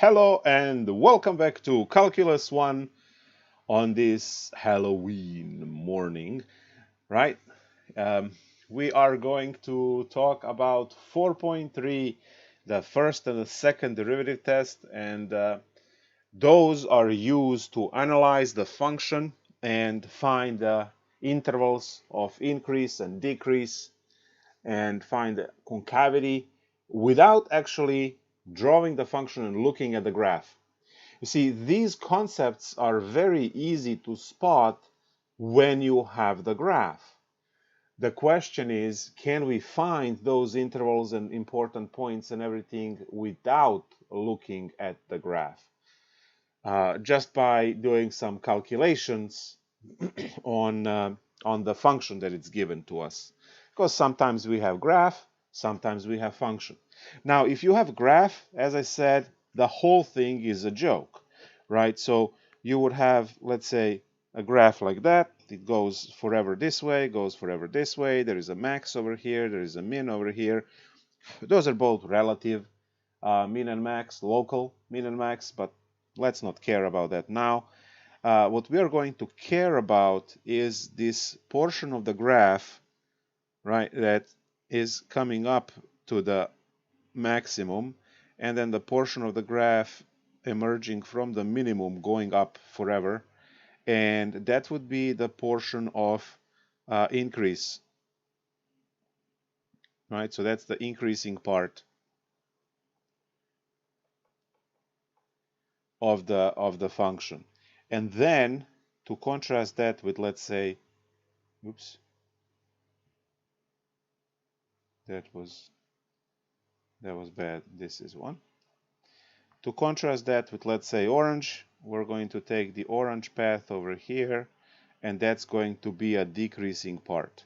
Hello and welcome back to Calculus 1 on this Halloween morning, right? Um, we are going to talk about 4.3, the first and the second derivative test, and those are used to analyze the function and find the intervals of increase and decrease and find the concavity without actually drawing the function and looking at the graph. You see, these concepts are very easy to spot when you have the graph. The question is, can we find those intervals and important points and everything without looking at the graph? Just by doing some calculations on the function that it's given to us. Because sometimes we have graph, sometimes we have function. Now, if you have graph, as I said, the whole thing is a joke, right? So you would have, let's say, a graph like that. It goes forever this way, goes forever this way. There is a max over here, there is a min over here. Those are both relative, min and max, local min and max, but let's not care about that now. What we are going to care about is this portion of the graph, right, that is coming up to the maximum, and then the portion of the graph emerging from the minimum going up forever, and that would be the portion of increase, right? So that's the increasing part of the function. And then to contrast that with, let's say, oops, that was bad. This is one. To contrast that with, let's say, orange, we're going to take the orange path over here, and that's going to be a decreasing part.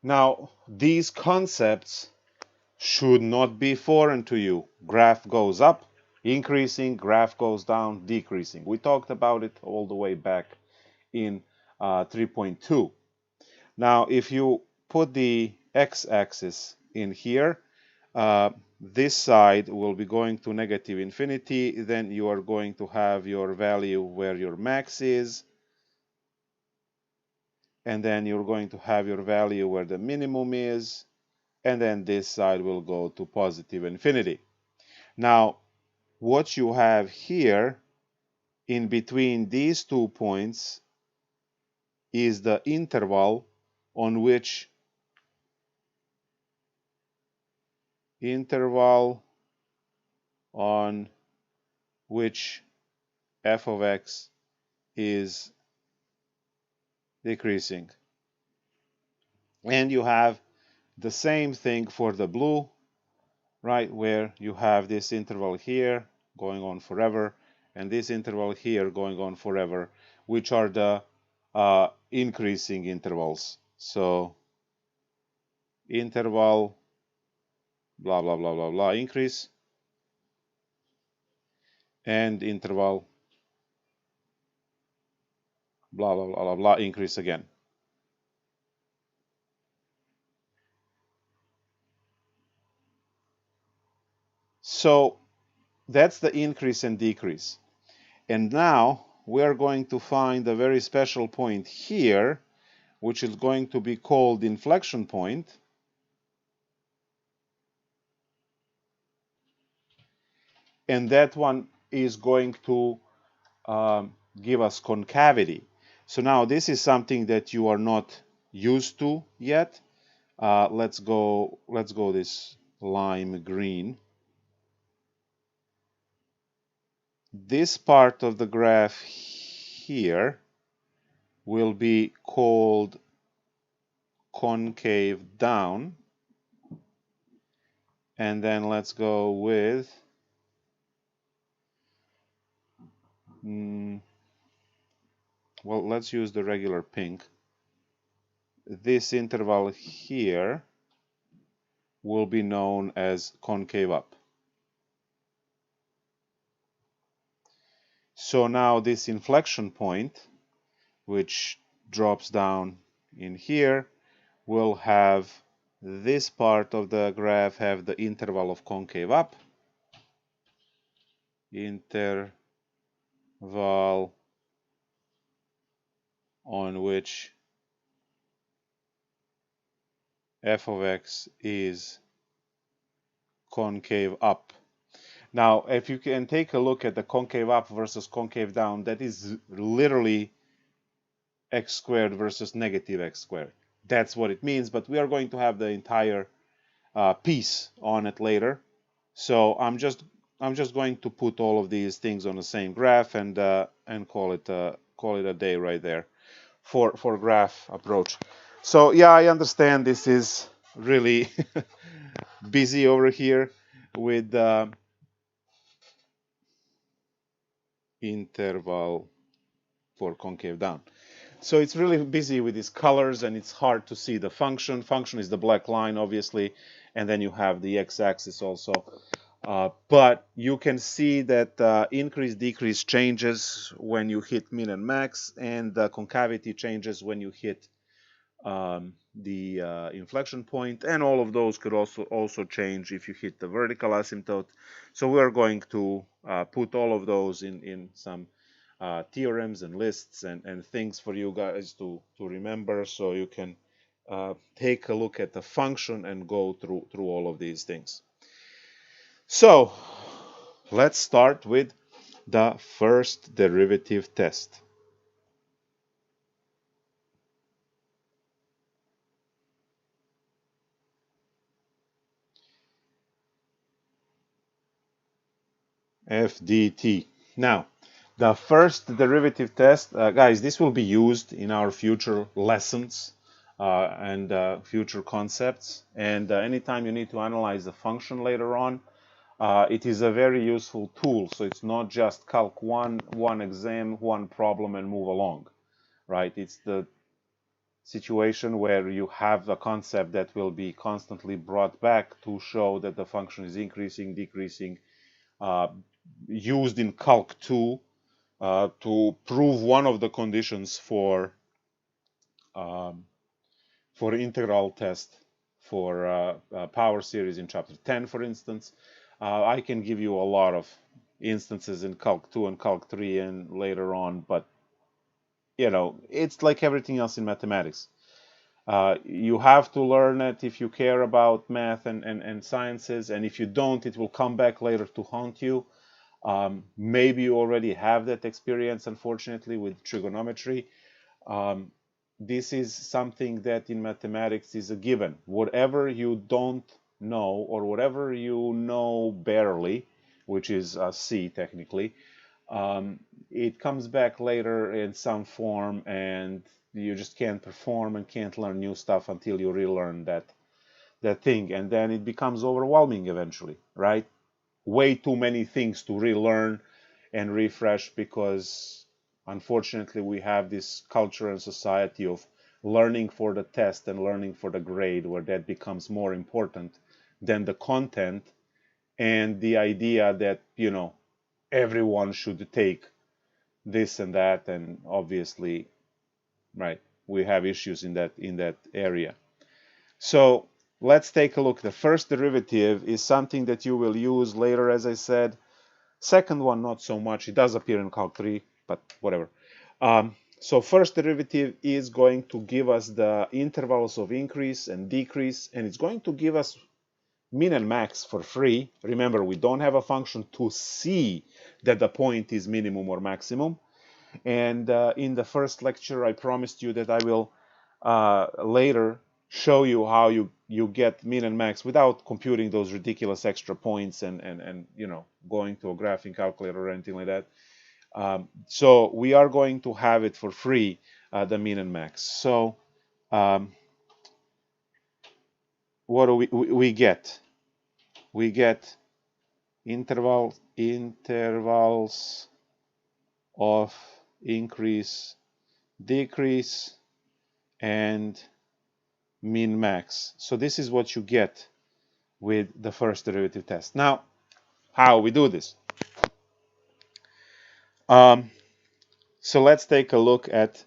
Now, these concepts should not be foreign to you. Graph goes up, increasing, graph goes down, decreasing. We talked about it all the way back in 3.2. Now, if you put the x-axis in here, this side will be going to negative infinity. Then you are going to have your value where your max is. And then you're going to have your value where the minimum is. And then this side will go to positive infinity. Now, what you have here in between these 2 points is the interval on which f of x is decreasing. And you have the same thing for the blue, right, where you have this interval here going on forever and this interval here going on forever, which are the increasing intervals. So interval blah blah blah blah blah increase, and interval blah blah blah blah blah increase again. So that's the increase and decrease. And now we are going to find a very special point here, which is going to be called inflection point. And that one is going to give us concavity. So now this is something that you are not used to yet. Let's go this lime green. This part of the graph here will be called concave down. And then let's go with well, let's use the regular pink. This interval here will be known as concave up. So now this inflection point, which drops down in here, we'll have this part of the graph have the interval of concave up, interval on which f of x is concave up. Now, if you can take a look at the concave up versus concave down, that is literally x squared versus negative x squared. That's what it means, but we are going to have the entire piece on it later. So I'm just going to put all of these things on the same graph and call it a day right there for graph approach. So yeah, I understand this is really busy over here with interval for concave down. So it's really busy with these colors and it's hard to see the function. Function is the black line, obviously, and then you have the x-axis also. But you can see that increase decrease changes when you hit min and max, and the concavity changes when you hit the inflection point, and all of those could also change if you hit the vertical asymptote. So we are going to put all of those in some theorems and lists and things for you guys to remember, so you can take a look at the function and go through all of these things. So let's start with the first derivative test. FDT. Now, the first derivative test, guys, this will be used in our future lessons and future concepts. And anytime you need to analyze a function later on, it is a very useful tool. So it's not just Calc 1, one exam, one problem, and move along, right? It's the situation where you have a concept that will be constantly brought back to show that the function is increasing, decreasing, used in Calc 2 to prove one of the conditions for integral test for power series in chapter 10, for instance. I can give you a lot of instances in Calc 2 and Calc 3 and later on, but you know, it's like everything else in mathematics. You have to learn it if you care about math and sciences, and if you don't, it will come back later to haunt you. Maybe you already have that experience, unfortunately, with trigonometry. This is something that in mathematics is a given. Whatever you don't know, or whatever you know barely, which is C technically, it comes back later in some form, and you just can't perform and can't learn new stuff until you relearn that thing, and then it becomes overwhelming eventually, right? Way too many things to relearn and refresh, because unfortunately we have this culture and society of learning for the test and learning for the grade, where that becomes more important than the content and the idea that, you know, everyone should take this and that, and obviously, right, we have issues in that area. So let's take a look. The first derivative is something that you will use later, as I said. Second one, not so much. It does appear in Calc 3, but whatever. So first derivative is going to give us the intervals of increase and decrease, and it's going to give us min and max for free. Remember, we don't have a function to see that the point is minimum or maximum. And in the first lecture, I promised you that I will later show you how you get min and max without computing those ridiculous extra points and you know, going to a graphing calculator or anything like that. So we are going to have it for free, the min and max. So what do we get? We get intervals of increase, decrease, and min max. So this is what you get with the first derivative test. Now, how we do this? So let's take a look at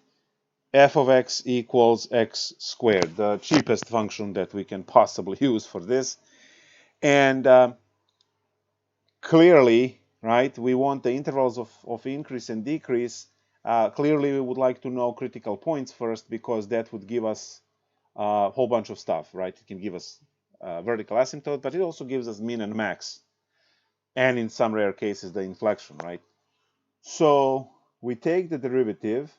f of x equals x squared, the cheapest function that we can possibly use for this. And clearly, right, we want the intervals of increase and decrease. Clearly, we would like to know critical points first, because that would give us a whole bunch of stuff, right? It can give us vertical asymptote, but it also gives us min and max, and in some rare cases, the inflection, right? So we take the derivative,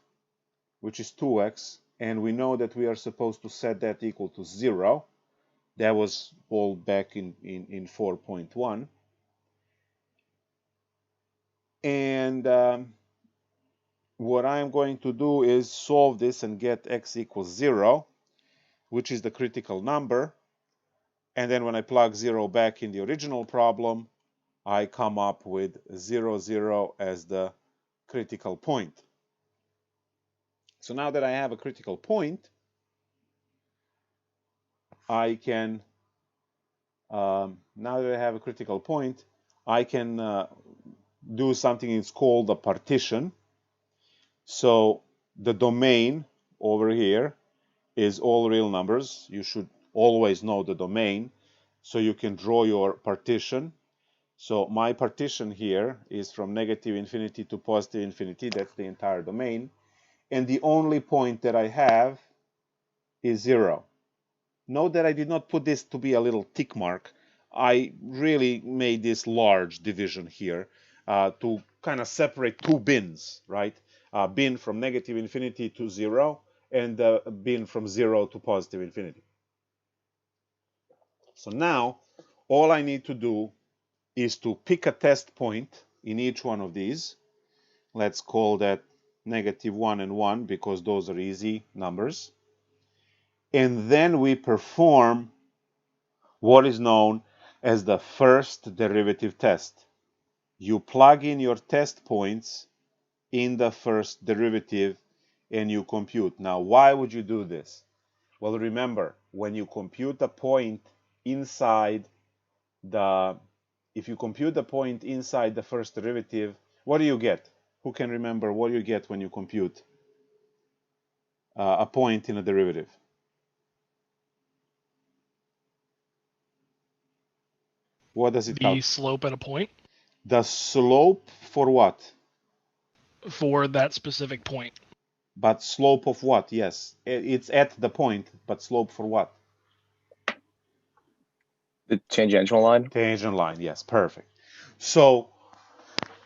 which is 2x, and we know that we are supposed to set that equal to 0. That was all back in 4.1. And what I'm going to do is solve this and get x equals 0, which is the critical number. And then when I plug 0 back in the original problem, I come up with 0, 0 as the critical point. So now that I have a critical point, I can, do something that's called a partition. So the domain over here is all real numbers. You should always know the domain, so you can draw your partition. So my partition here is from negative infinity to positive infinity. That's the entire domain. And the only point that I have is 0. Note that I did not put this to be a little tick mark. I really made this large division here to kind of separate two bins, right? Bin from negative infinity to 0, and the bin from 0 to positive infinity. So now all I need to do is to pick a test point in each one of these. Let's call that -1 and 1, because those are easy numbers. And then we perform what is known as the first derivative test. You plug in your test points in the first derivative and you compute. Now, why would you do this? Well, remember, when you compute a point inside if you compute the point inside the first derivative, what do you get? Who can remember what you get when you compute a point in a derivative? What does it calculate? The slope at a point? The slope for what? For that specific point. But slope of what? Yes, it's at the point, but slope for what? The tangential line? Tangent line, yes, perfect. So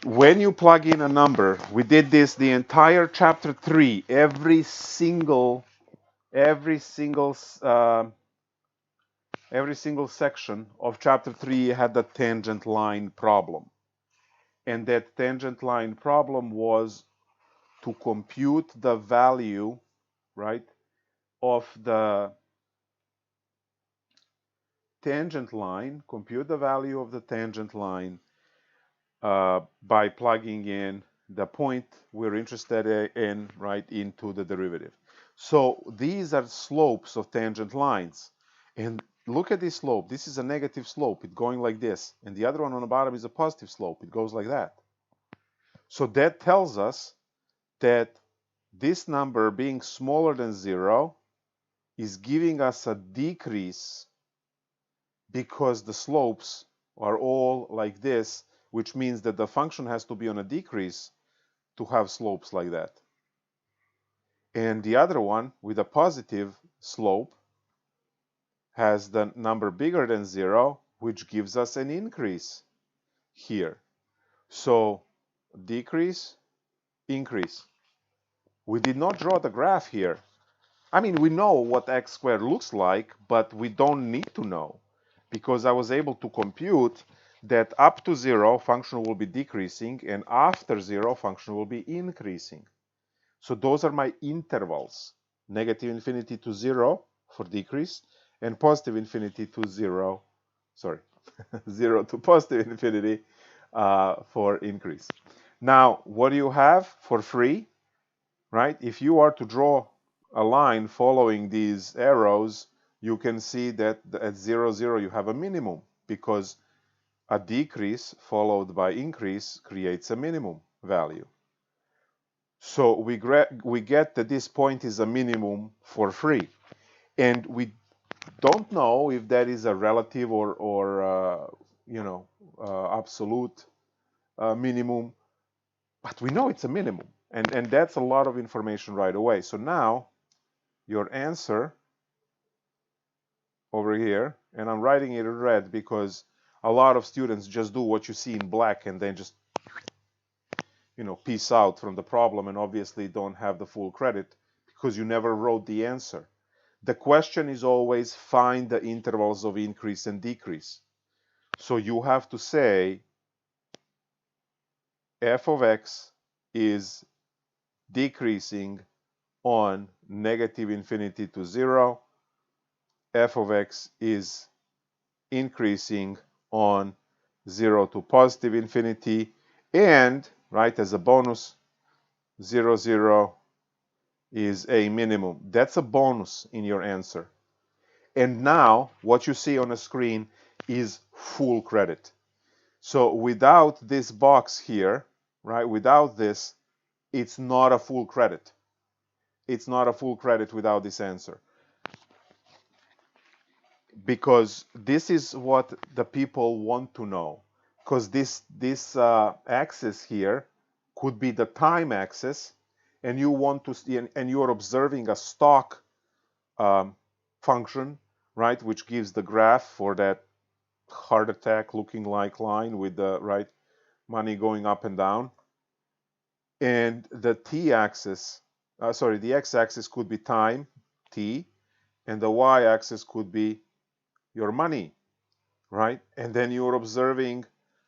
when you plug in a number, we did this the entire chapter 3, every single section of chapter 3 had the tangent line problem. And that tangent line problem was to compute the value, right, of the tangent line, compute the value of the tangent line by plugging in the point we're interested in, right, into the derivative. So these are slopes of tangent lines. And look at this slope. This is a negative slope. It's going like this. And the other one on the bottom is a positive slope. It goes like that. So that tells us that this number being smaller than 0 is giving us a decrease because the slopes are all like this, which means that the function has to be on a decrease to have slopes like that. And the other one with a positive slope has the number bigger than 0, which gives us an increase here. So decrease, increase. We did not draw the graph here. I mean, we know what x squared looks like, but we don't need to know, because I was able to compute that up to 0 function will be decreasing, and after 0 function will be increasing. So those are my intervals: negative infinity to 0 for decrease, and positive infinity to 0, 0 to positive infinity for increase. Now, what do you have for free, right? If you are to draw a line following these arrows, you can see that at 0, 0 you have a minimum, because a decrease followed by increase creates a minimum value. So we get that this point is a minimum for free. And we don't know if that is a relative or absolute minimum, but we know it's a minimum. And that's a lot of information right away. So now your answer over here, and I'm writing it in red because a lot of students just do what you see in black and then just peace out from the problem and obviously don't have the full credit because you never wrote the answer. The question is always find the intervals of increase and decrease. So you have to say f of x is decreasing on negative infinity to 0. F of x is increasing on 0 to positive infinity. And, right, as a bonus, 0, 0 is a minimum. That's a bonus in your answer. And now what you see on the screen is full credit. So without this box here, right, without this, it's not a full credit. It's not a full credit without this answer. Because this is what the people want to know. Because this axis here could be the time axis, and you want to see, and you're observing a stock function, right, which gives the graph for that heart attack looking like line with the right money going up and down. And the t-axis, the x-axis could be time, t, and the y-axis could be your money, right? And then you're observing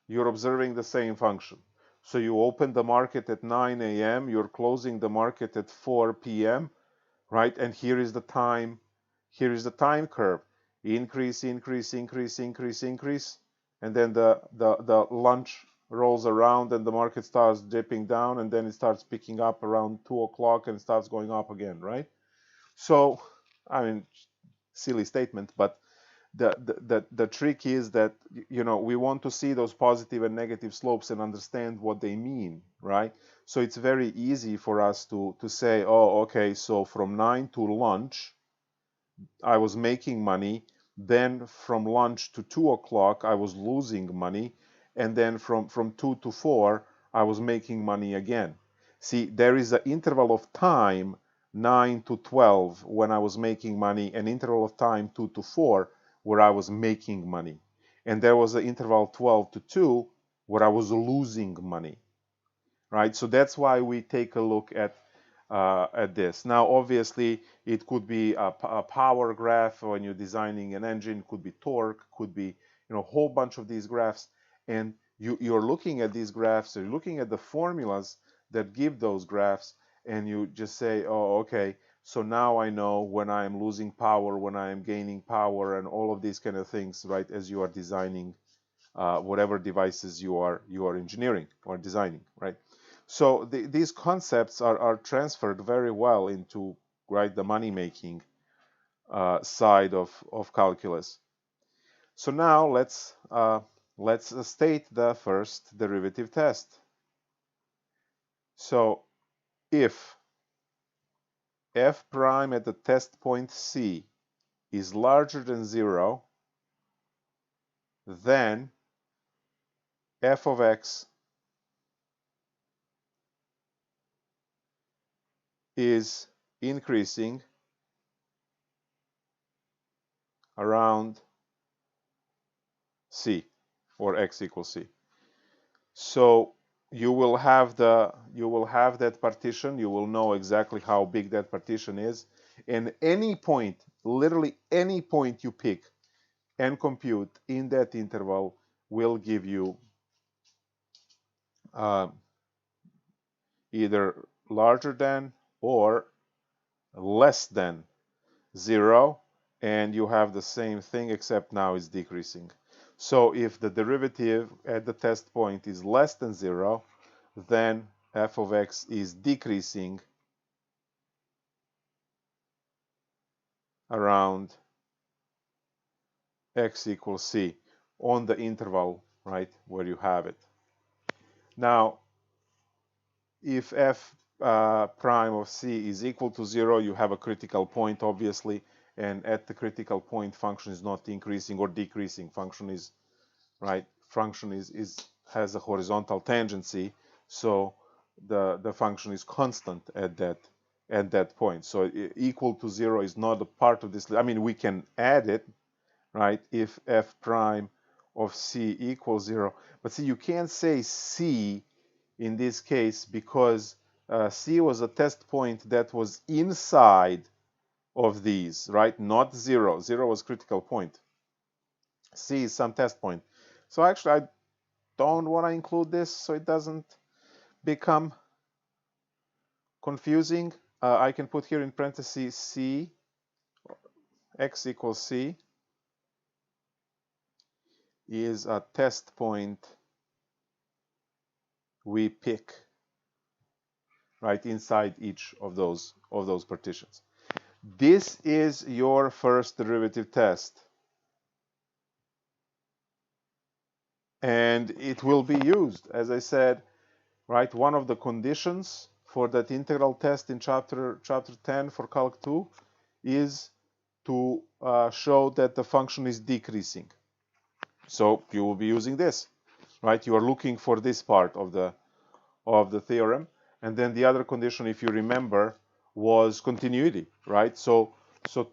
the same function. So you open the market at 9 a.m., you're closing the market at 4 p.m., right? And here is the time curve. Increase, increase, increase, increase, increase. And then the lunch rolls around and the market starts dipping down and then it starts picking up around 2 o'clock and starts going up again, right? So, I mean, silly statement, but the trick is that we want to see those positive and negative slopes and understand what they mean, right? So it's very easy for us to say, oh, okay, so from 9 to lunch I was making money, then from lunch to 2 o'clock I was losing money, and then from 2 to 4 I was making money again. See, there is an interval of time 9 to 12 when I was making money, an interval of time 2 to 4 where I was making money. And there was an interval 12 to 2 where I was losing money, right? So that's why we take a look at this. Now, obviously, it could be a power graph when you're designing an engine, could be torque, could be a whole bunch of these graphs. And you're looking at these graphs, you're looking at the formulas that give those graphs, and you just say, oh, okay, so now I know when I am losing power, when I am gaining power, and all of these kind of things, right, as you are designing whatever devices you are engineering or designing, right? So these concepts are transferred very well into, right, the money-making side of calculus. So now let's state the first derivative test. So if f prime at the test point C is larger than 0, then f of x is increasing around C, or x equals C. So you will have that partition. You will know exactly how big that partition is. And any point, literally any point you pick and compute in that interval will give you either larger than or less than 0. And you have the same thing, except now it's decreasing. So if the derivative at the test point is less than 0, then f of x is decreasing around x equals c on the interval, right, where you have it. Now, if f prime of c is equal to 0, you have a critical point, obviously, and at the critical point, function is not increasing or decreasing. Function is right. Function has a horizontal tangency, so the function is constant at that point. So equal to 0 is not a part of this. I mean, we can add it, right? If f prime of c equals 0, but see, you can't say c in this case because c was a test point that was inside of these, right? Not 0. 0 was critical point. C is some test point. So actually, I don't want to include this so it doesn't become confusing. I can put here in parentheses c, x equals c, is a test point we pick right inside each of those partitions. This is your first derivative test. And it will be used, as I said, right? One of the conditions for that integral test in chapter 10 for Calc 2 is to show that the function is decreasing. So you will be using this, right? You are looking for this part of the theorem. And then the other condition, if you remember, was continuity, right? So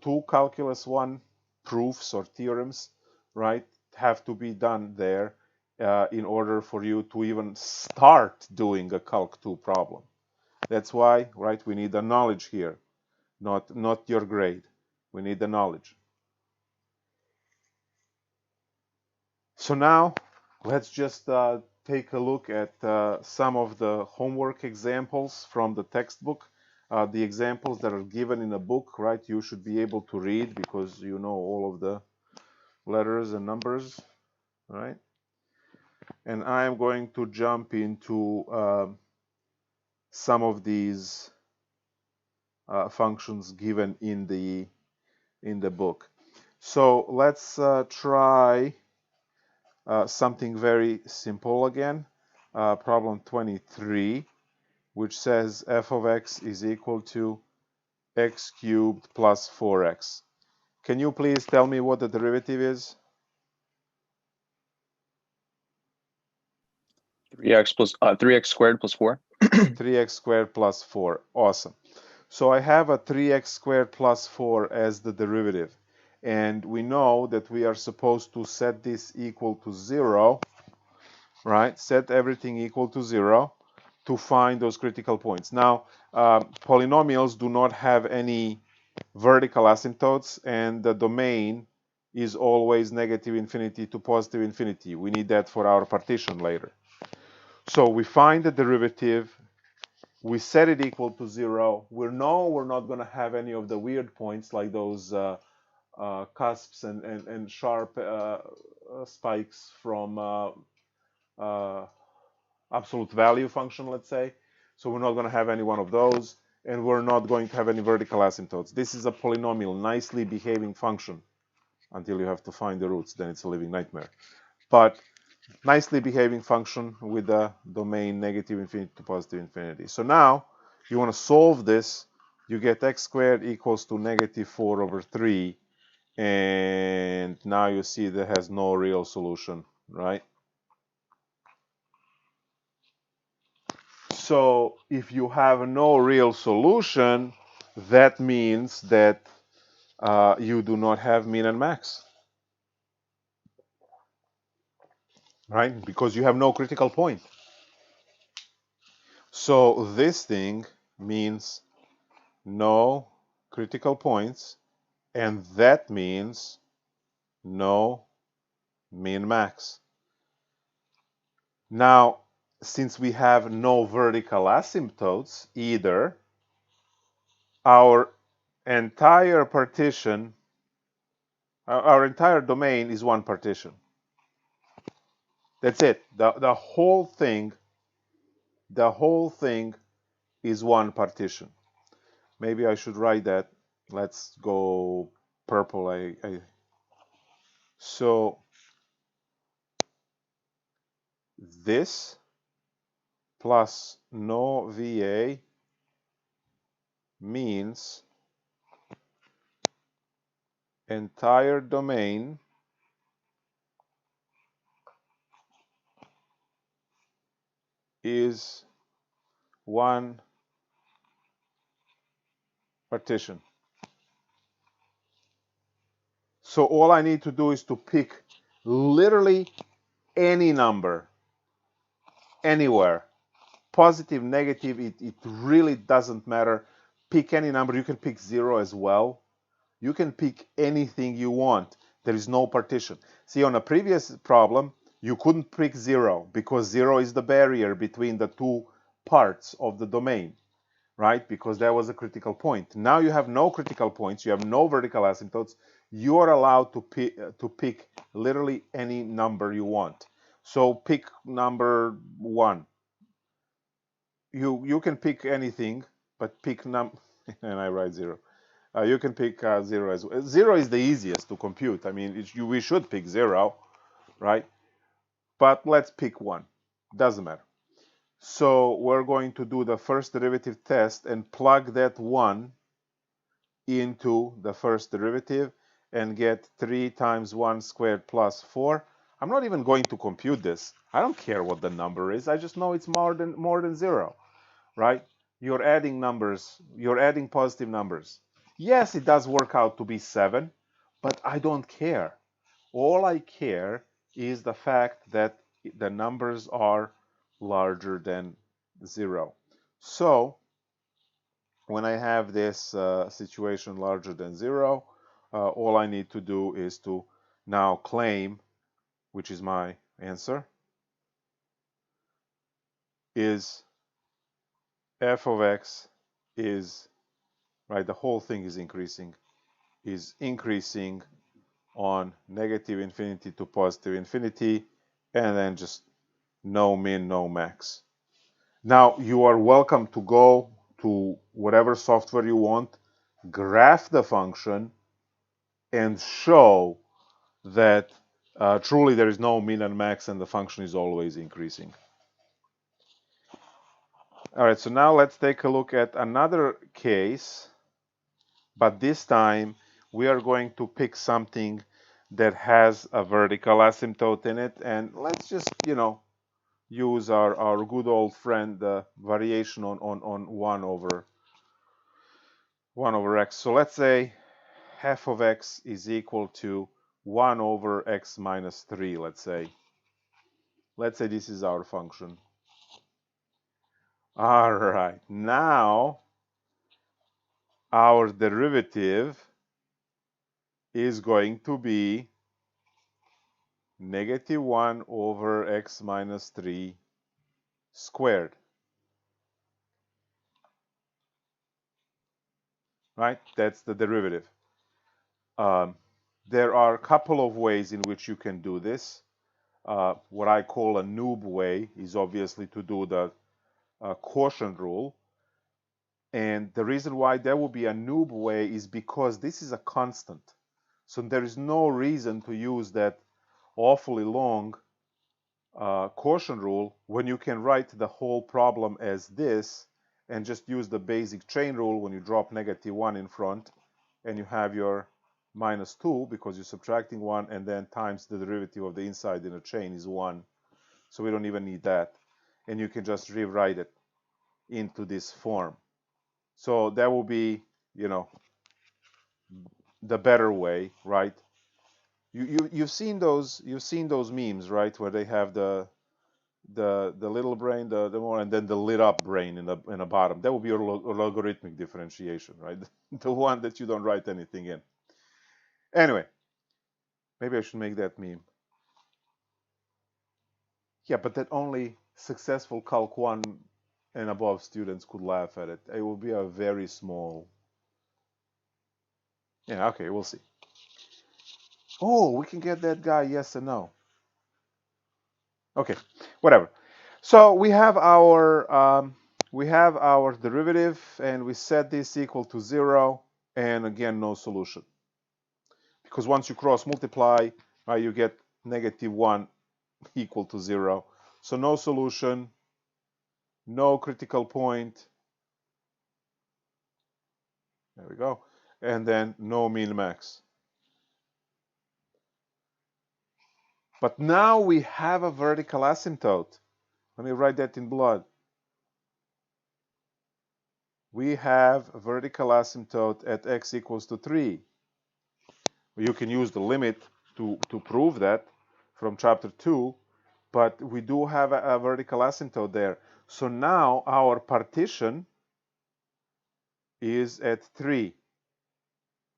two Calculus 1 proofs or theorems, right, have to be done there in order for you to even start doing a Calc 2 problem. That's why, right, we need the knowledge here, not your grade. We need the knowledge. So now let's just take a look at some of the homework examples from the textbook. The examples that are given in a book, right, you should be able to read because you know all of the letters and numbers, right? And I am going to jump into some of these functions given in the book. So let's try something very simple again. Problem 23, which says f of x is equal to x cubed plus 4x. Can you please tell me what the derivative is? 3x squared plus 4. 3x squared plus 4. Awesome. So I have a 3x squared plus 4 as the derivative. And we know that we are supposed to set this equal to 0, right? Set everything equal to 0 to find those critical points. Now, polynomials do not have any vertical asymptotes, and the domain is always negative infinity to positive infinity. We need that for our partition later. So we find the derivative, we set it equal to 0. We know we're not going to have any of the weird points like those cusps and sharp spikes from absolute value function, let's say. So we're not going to have any one of those, and we're not going to have any vertical asymptotes. This is a polynomial, nicely behaving function until you have to find the roots. Then it's a living nightmare. But nicely behaving function with a domain negative infinity to positive infinity. So now you want to solve this. You get x squared equals to negative 4 over 3. And now you see that has no real solution, right? So if you have no real solution, that means that you do not have min and max, right? Because you have no critical point. So this thing means no critical points, and that means no min max. Now, since we have no vertical asymptotes either, our entire partition, our entire domain is one partition. That's it. The whole thing is one partition. Maybe I should write that. Let's go purple. So this plus no VA means entire domain is one partition. So all I need to do is to pick literally any number, anywhere. Positive, negative, it really doesn't matter. Pick any number. You can pick 0 as well. You can pick anything you want. There is no partition. See, on a previous problem, you couldn't pick 0 because 0 is the barrier between the two parts of the domain, right? Because that was a critical point. Now you have no critical points. You have no vertical asymptotes. You are allowed to pick literally any number you want. So pick number 1. You can pick anything, but pick and I write 0. You can pick 0 as well. 0 is the easiest to compute. I mean, we should pick 0, right? But let's pick 1. Doesn't matter. So we're going to do the first derivative test and plug that 1 into the first derivative and get 3 times 1 squared plus 4. I'm not even going to compute this. I don't care what the number is. I just know it's more than 0, right? You're adding numbers. You're adding positive numbers. Yes, it does work out to be 7, but I don't care. All I care is the fact that the numbers are larger than 0. So when I have this situation larger than 0, all I need to do is to now claim, which is my answer, is f of x is, right, the whole thing is increasing on negative infinity to positive infinity, and then just no min, no max. Now, you are welcome to go to whatever software you want, graph the function, and show that truly there is no min and max and the function is always increasing. All right, so now let's take a look at another case, but this time we are going to pick something that has a vertical asymptote in it, and let's just, use our good old friend, the variation on 1 over x. So let's say f of x is equal to 1 over x minus 3, let's say. Let's say this is our function. All right, now our derivative is going to be negative 1 over x minus 3 squared. Right? That's the derivative. There are a couple of ways in which you can do this. What I call a noob way is obviously to do the quotient rule. And the reason why there will be a noob way is because this is a constant. So there is no reason to use that awfully long quotient rule when you can write the whole problem as this and just use the basic chain rule when you drop negative 1 in front and you have your minus 2 because you're subtracting 1 and then times the derivative of the inside in a chain is 1. So we don't even need that. And you can just rewrite it into this form. So that will be, the better way, right? You've seen those memes, right, where they have the little brain, the more, and then the lit up brain in the bottom. That will be your logarithmic differentiation, right? The one that you don't write anything in. Anyway, maybe I should make that meme. Yeah, but that only successful Calc 1 and above students could laugh at it. It will be a very small. Yeah, okay, we'll see. Oh, we can get that guy yes and no. Okay, whatever. So we have our derivative, and we set this equal to 0, and again no solution, because once you cross multiply, right, you get negative 1 equal to 0. So no solution, no critical point, There we go. And then no min max. But now we have a vertical asymptote. Let me write that in blood. We have a vertical asymptote at x equals to 3. You can use the limit to prove that from chapter 2, but we do have a vertical asymptote there. So now our partition is at 3.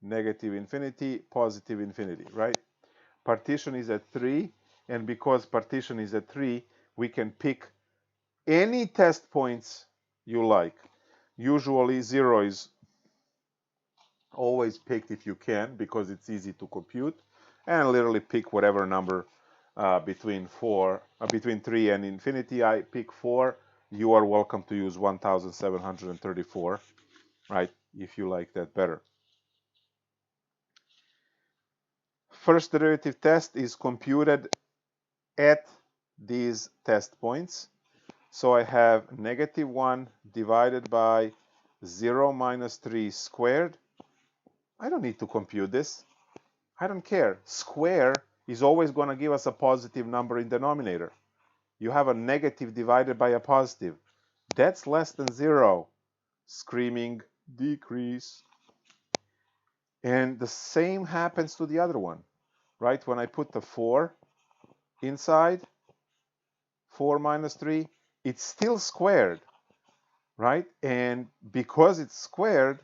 Negative infinity, positive infinity, right? Partition is at 3, and because partition is at 3, we can pick any test points you like. Usually 0 is always picked if you can, because it's easy to compute, and literally pick whatever number between 3 and infinity. I pick 4. You are welcome to use 1734, right, if you like that better. First derivative test is computed at these test points. So I have -1 divided by 0 minus 3 squared. I don't need to compute this. I don't care. Square is always going to give us a positive number in denominator. You have a negative divided by a positive. That's less than 0. Screaming decrease. And the same happens to the other one, right? When I put the 4 inside, 4 minus 3, it's still squared, right? And because it's squared,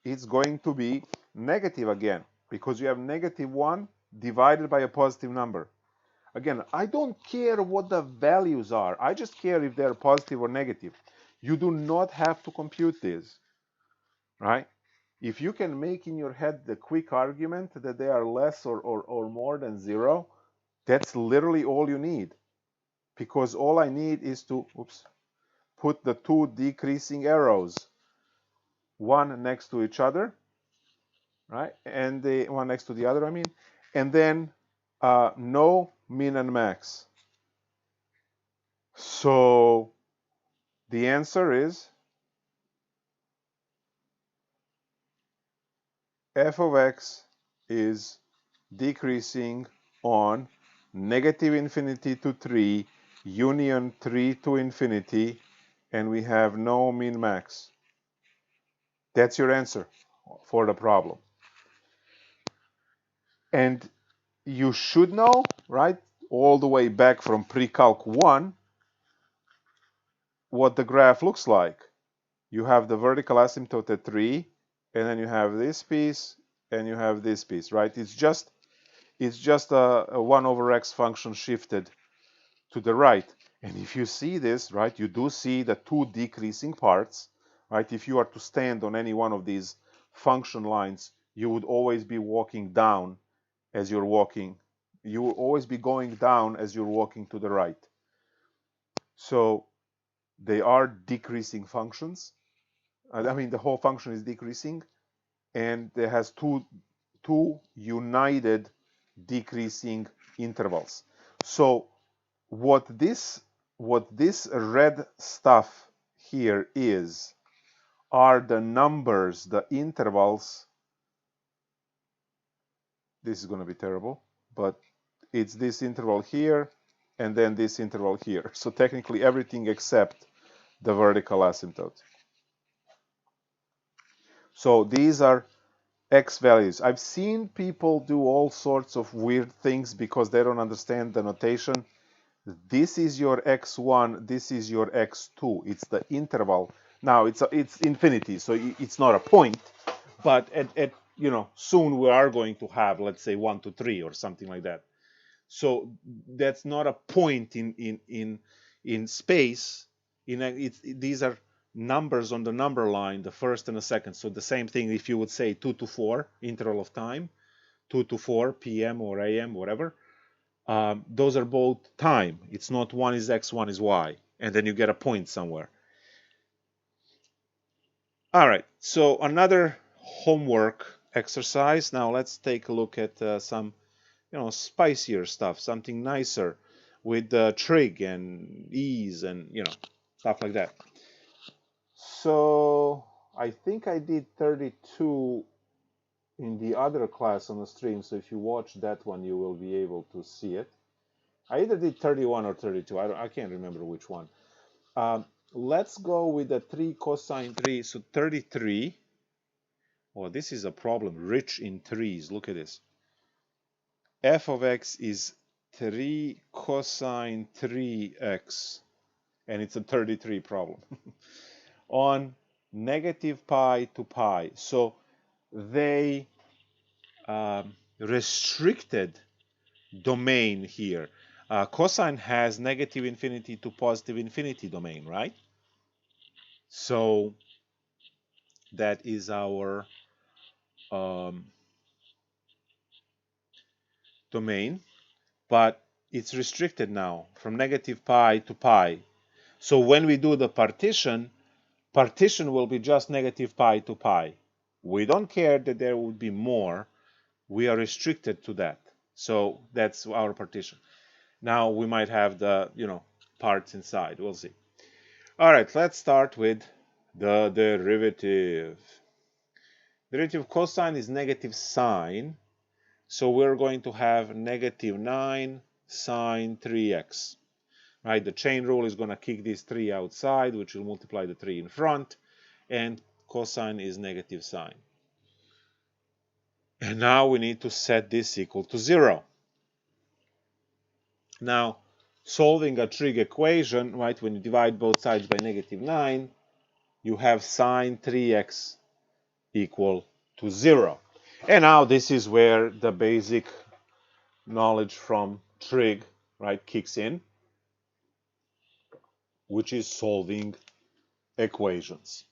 it's going to be negative again, because you have -1 divided by a positive number. Again, I don't care what the values are. I just care if they're positive or negative. You do not have to compute this, right? If you can make in your head the quick argument that they are less or more than 0, that's literally all you need. Because all I need is to put the two decreasing arrows, one next to each other, right? And the one next to the other, I mean. And then no min and max. So the answer is f of x is decreasing on -infinity to 3, union 3 to infinity, and we have no min max. That's your answer for the problem. And you should know, right, all the way back from pre-calc 1, what the graph looks like. You have the vertical asymptote at 3, and then you have this piece, and you have this piece, right? It's just a 1 over x function shifted to the right. And if you see this, right, you do see the two decreasing parts, right? If you are to stand on any one of these function lines, you would always be walking down as you're walking. You will always be going down as you're walking to the right. So they are decreasing functions. I mean, the whole function is decreasing, and it has two united decreasing intervals. So what this red stuff here are the numbers, the intervals. This is going to be terrible, but it's this interval here and then this interval here. So technically everything except the vertical asymptote. So these are x values. I've seen people do all sorts of weird things because they don't understand the notation. This is your x1, this is your x2. It's the interval. Now it's infinity, so it's not a point, but at soon we are going to have, let's say, 1 to 3 or something like that. So that's not a point in space. These are numbers on the number line, the first and the second. So the same thing if you would say 2 to 4 interval of time, 2 to 4 p.m. or a.m. whatever. Those are both time. It's not one is x, one is y, and then you get a point somewhere. All right, so another homework exercise. Now let's take a look at some spicier stuff, something nicer with trig and ease and stuff like that. So I think I did 32 in the other class on the stream, so if you watch that one, you will be able to see it. I either did 31 or 32. I can't remember which one. Let's go with the 3 cosine 3. So 33. Oh, this is a problem. Rich in 3's. Look at this. F of x is 3 cosine 3x. And it's a 33 problem. On negative pi to pi. So they restricted domain here. Cosine has negative infinity to positive infinity domain, right? So that is our domain, but it's restricted now from negative pi to pi. So when we do the partition, partition will be just negative pi to pi. We don't care that there would be more. We are restricted to that. So that's our partition. Now we might have the, parts inside. We'll see. All right, let's start with the derivative. Derivative of cosine is negative sine. So we're going to have negative 9 sine 3x. Right, the chain rule is going to kick this 3 outside, which will multiply the 3 in front. And cosine is negative sine. And now we need to set this equal to 0. Now, solving a trig equation, right, when you divide both sides by negative 9, you have sine 3x equal to 0. And now this is where the basic knowledge from trig, right, kicks in, which is solving equations.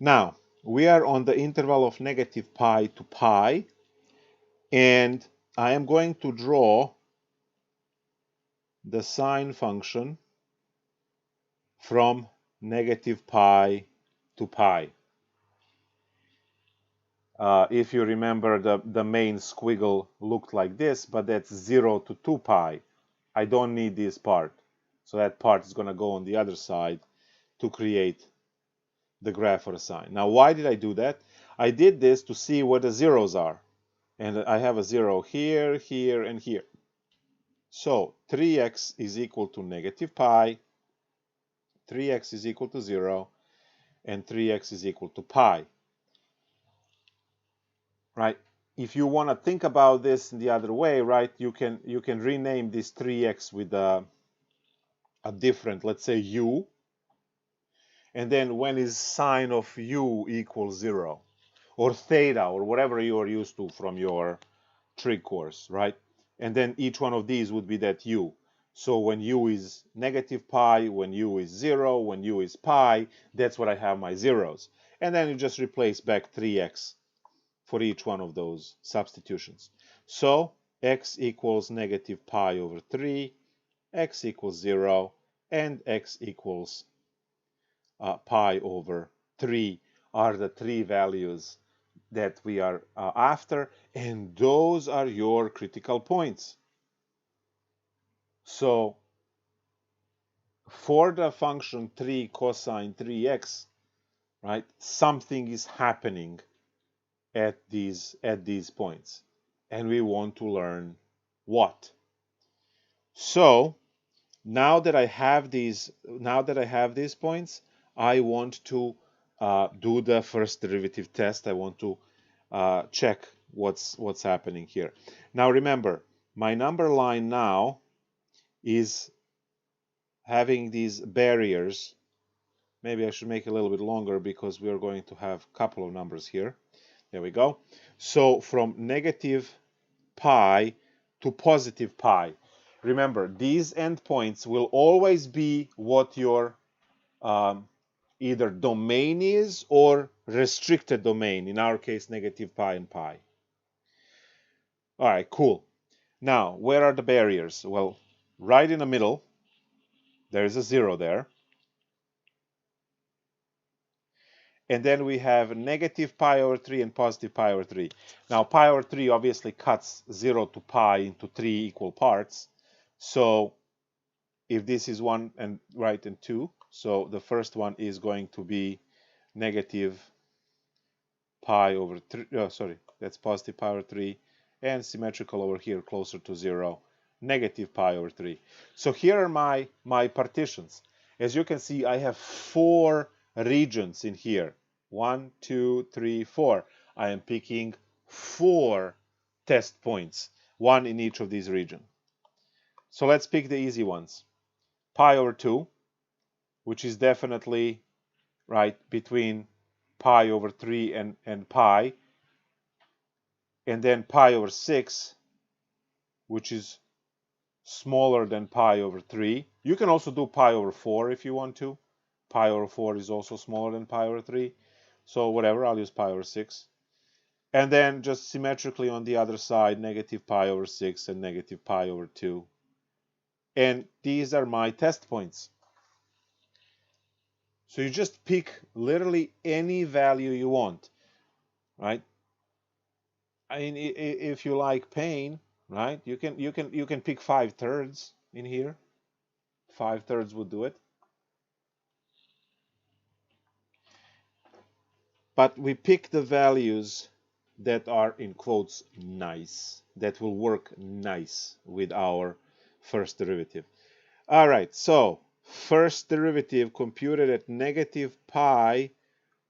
Now, we are on the interval of negative pi to pi, and I am going to draw the sine function from negative pi to pi. If you remember, the main squiggle looked like this, but that's 0 to 2 pi. I don't need this part. So that part is going to go on the other side to create the graph for a sine. Now, why did I do that? I did this to see where the zeros are. And I have a 0 here, here, and here. So 3x is equal to negative pi, 3x is equal to 0, and 3x is equal to pi. Right? If you want to think about this in the other way, right, you can rename this 3x with a different, let's say, u. And then when is sine of u equals 0? Or theta, or whatever you are used to from your trig course, right? And then each one of these would be that u. So when u is negative pi, when u is 0, when u is pi, that's what I have my zeros. And then you just replace back 3x for each one of those substitutions. So x equals negative pi over 3, x equals 0, and x equals pi over 3 are the three values that we are after, and those are your critical points. So for the function 3 cosine 3x, right, something is happening at these points, and we want to learn what. So now that I have these points, I want to do the first derivative test. I want to check what's happening here. Now remember, my number line now is having these barriers. Maybe I should make it a little bit longer because we are going to have a couple of numbers here. There we go. So from negative pi to positive pi. Remember, these endpoints will always be what your either domain is or restricted domain. In our case, negative pi and pi. All right, cool. Now, where are the barriers? Well, right in the middle, there's a 0 there. And then we have negative pi over 3 and positive pi over 3. Now, pi over 3 obviously cuts 0 to pi into 3 equal parts. So if this is 1 and 2, so the first one is going to be negative pi over 3, oh, sorry, that's positive pi over 3, and symmetrical over here closer to 0, negative pi over 3. So here are my partitions. As you can see, I have 4 regions in here. 1, 2, 3, 4. I am picking 4 test points, 1 in each of these regions. So let's pick the easy ones. Pi over 2, which is definitely right between pi over 3 and pi. And then pi over 6, which is smaller than pi over 3. You can also do pi over 4 if you want to. Pi over 4 is also smaller than pi over 3. So whatever, I'll use pi over 6. And then just symmetrically on the other side, negative pi over 6 and negative pi over 2. And these are my test points. So you just pick literally any value you want, right? I mean, if you like pain, right? You can pick 5/3 in here. 5/3 would do it. But we pick the values that are in quotes nice, that will work nice with our first derivative. All right, so first derivative computed at negative pi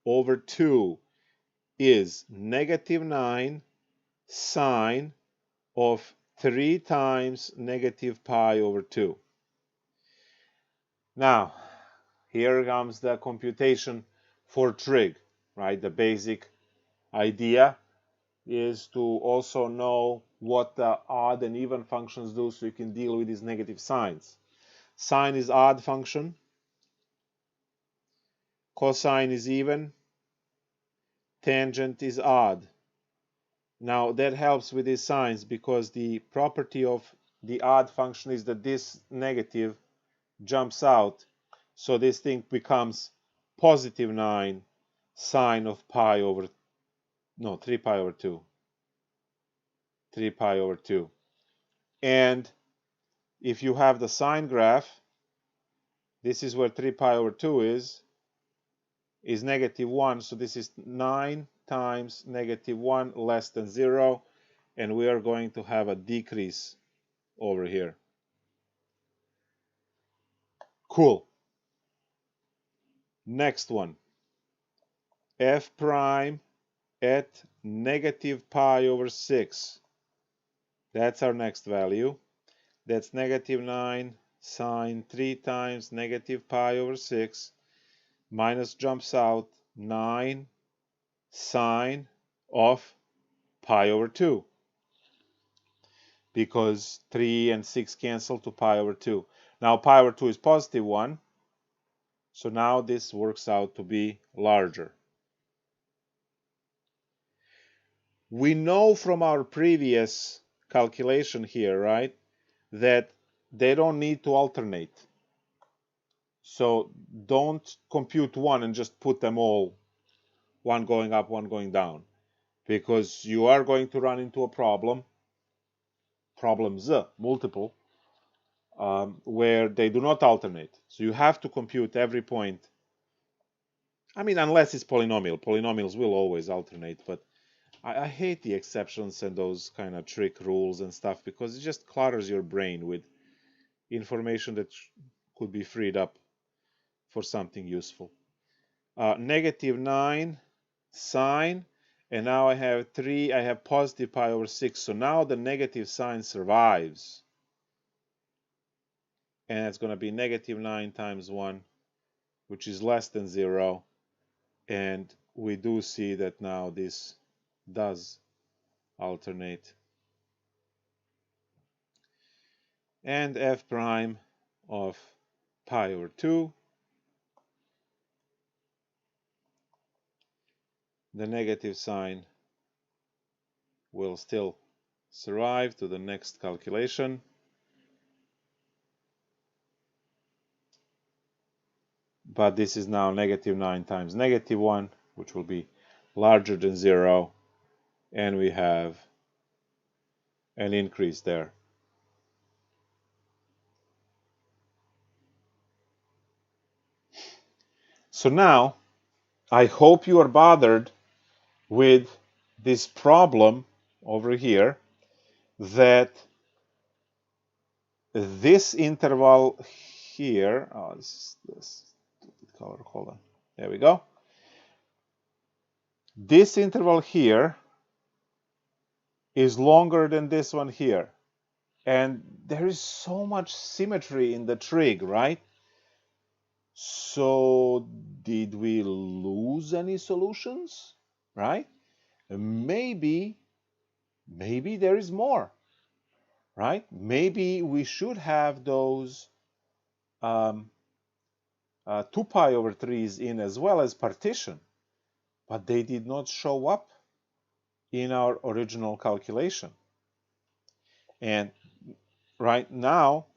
over 2 is negative 9 sine of 3 times negative pi over 2. Now, here comes the computation for trig, right? The basic idea is to also know what the odd and even functions do so you can deal with these negative signs. Sine is odd function. Cosine is even. Tangent is odd. Now that helps with these signs because the property of the odd function is that this negative jumps out. So this thing becomes positive 9 sine of pi over, no, 3 pi over 2. 3 pi over 2. And if you have the sine graph, this is where 3 pi over 2 is negative 1. So this is 9 times negative 1 less than 0. And we are going to have a decrease over here. Cool. Next one. F prime at negative pi over 6. That's our next value. That's negative 9 sine 3 times negative pi over 6. Minus jumps out 9 sine of pi over 2. Because 3 and 6 cancel to pi over 2. Now pi over 2 is positive 1. So now this works out to be larger. We know from our previous calculation here, right, that they don't need to alternate. So don't compute one and just put them all, one going up, one going down, because you are going to run into a problem, problems, multiple, where they do not alternate. So you have to compute every point. I mean, unless it's polynomial. Polynomials will always alternate, but I hate the exceptions and those kind of trick rules and stuff because it just clutters your brain with information that could be freed up for something useful. Negative 9 sine, and now I have 3, I have positive pi over 6. So now the negative sign survives. And it's going to be negative 9 times 1, which is less than 0. And we do see that now this does alternate. And f prime of pi over 2. The negative sign will still survive to the next calculation. But this is now negative 9 times negative 1, which will be larger than 0. And we have an increase there. So now I hope you are bothered with this problem over here, that this interval here, oh, this color, hold on, there we go. This interval here is longer than this one here. And there is so much symmetry in the trig, right? So did we lose any solutions, right? Maybe there is more, right? Maybe we should have those 2 pi over 3's in as well as partition, but they did not show up in our original calculation. And right now,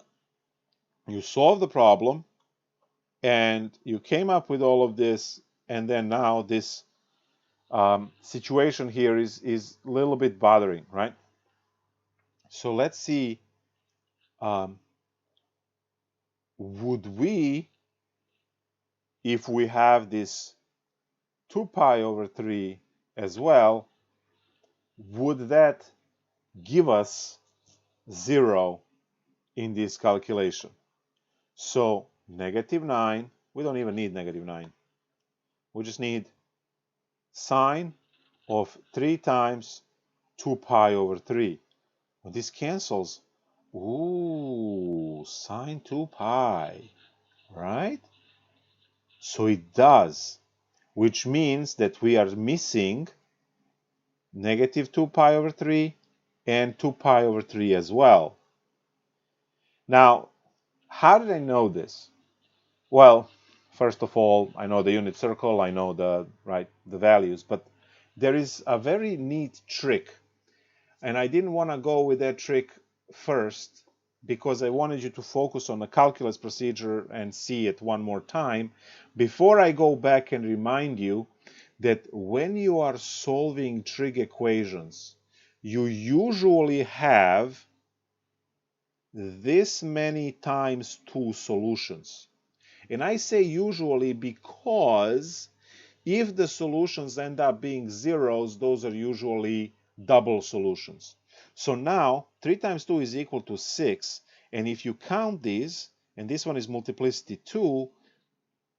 you solve the problem, and you came up with all of this, and then now this situation here is a little bit bothering, right? So let's see, would we, if we have this 2 pi over 3 as well, would that give us 0 in this calculation? So -9, we don't even need -9. We just need sine of 3 times 2 pi over 3. When this cancels, ooh, sine 2 pi, right? So it does, which means that we are missing -2 pi over 3 and 2 pi over 3 as well. Now, how did I know this? Well, first of all, I know the unit circle, I know the values, but there is a very neat trick, and I didn't want to go with that trick first because I wanted you to focus on the calculus procedure and see it one more time before I go back and remind you that when you are solving trig equations, you usually have this many times 2 solutions. And I say usually because if the solutions end up being zeros, those are usually double solutions. So now 3 times 2 is equal to 6. And if you count these, and this one is multiplicity 2,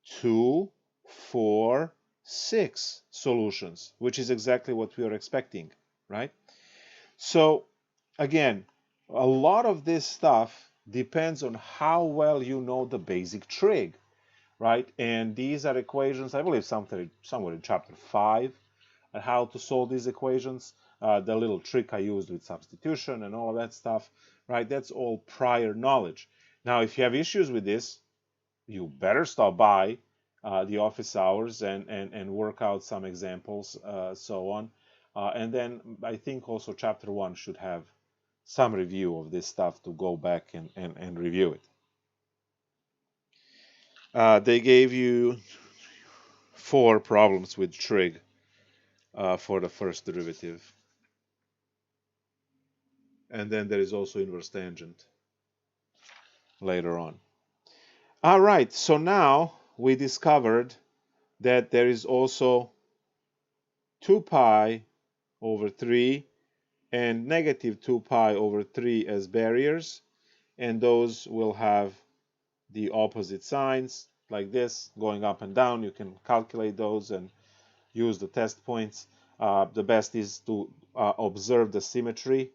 2, 4, 6 solutions, which is exactly what we are expecting, right? So again, a lot of this stuff depends on how well you know the basic trig, right? And these are equations, I believe somewhere in chapter 5, on how to solve these equations. The little trick I used with substitution and all of that stuff, right? That's all prior knowledge. Now, if you have issues with this, you better stop by the office hours and work out some examples, so on. And then I think also chapter 1 should have some review of this stuff to go back and review it. They gave you 4 problems with trig for the first derivative. And then there is also inverse tangent later on. All right, so now we discovered that there is also 2 pi over 3 and -2 pi over 3 as barriers, and those will have the opposite signs like this going up and down. You can calculate those and use the test points. The best is to observe the symmetry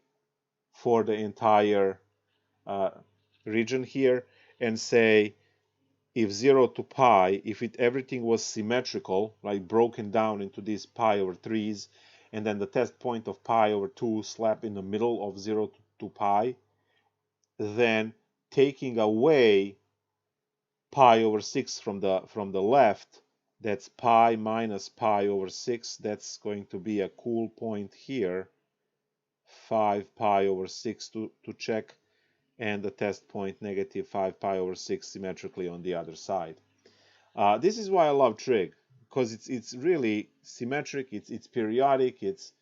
for the entire region here and say if 0 to pi, if everything was symmetrical, like broken down into these pi over 3's, and then the test point of pi over 2 slap in the middle of 0 to pi, then taking away pi over 6 from the left, that's pi minus pi over 6. That's going to be a cool point here, 5 pi over 6 to check, and the test point -5 pi over 6 symmetrically on the other side. This is why I love trig, because it's really symmetric, it's periodic, it's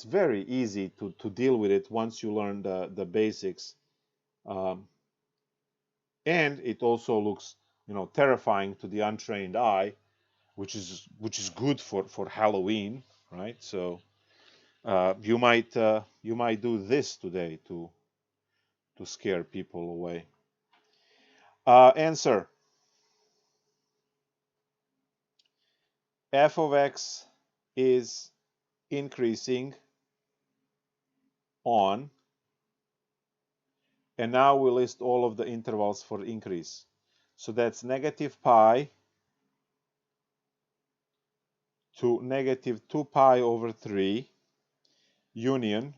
very easy to deal with it once you learn the basics. And it also looks, terrifying to the untrained eye, which is good for Halloween, right? So you might do this today to scare people away. Answer: f of x is increasing on, and now we list all of the intervals for increase. So that's negative pi to negative 2 pi over 3 union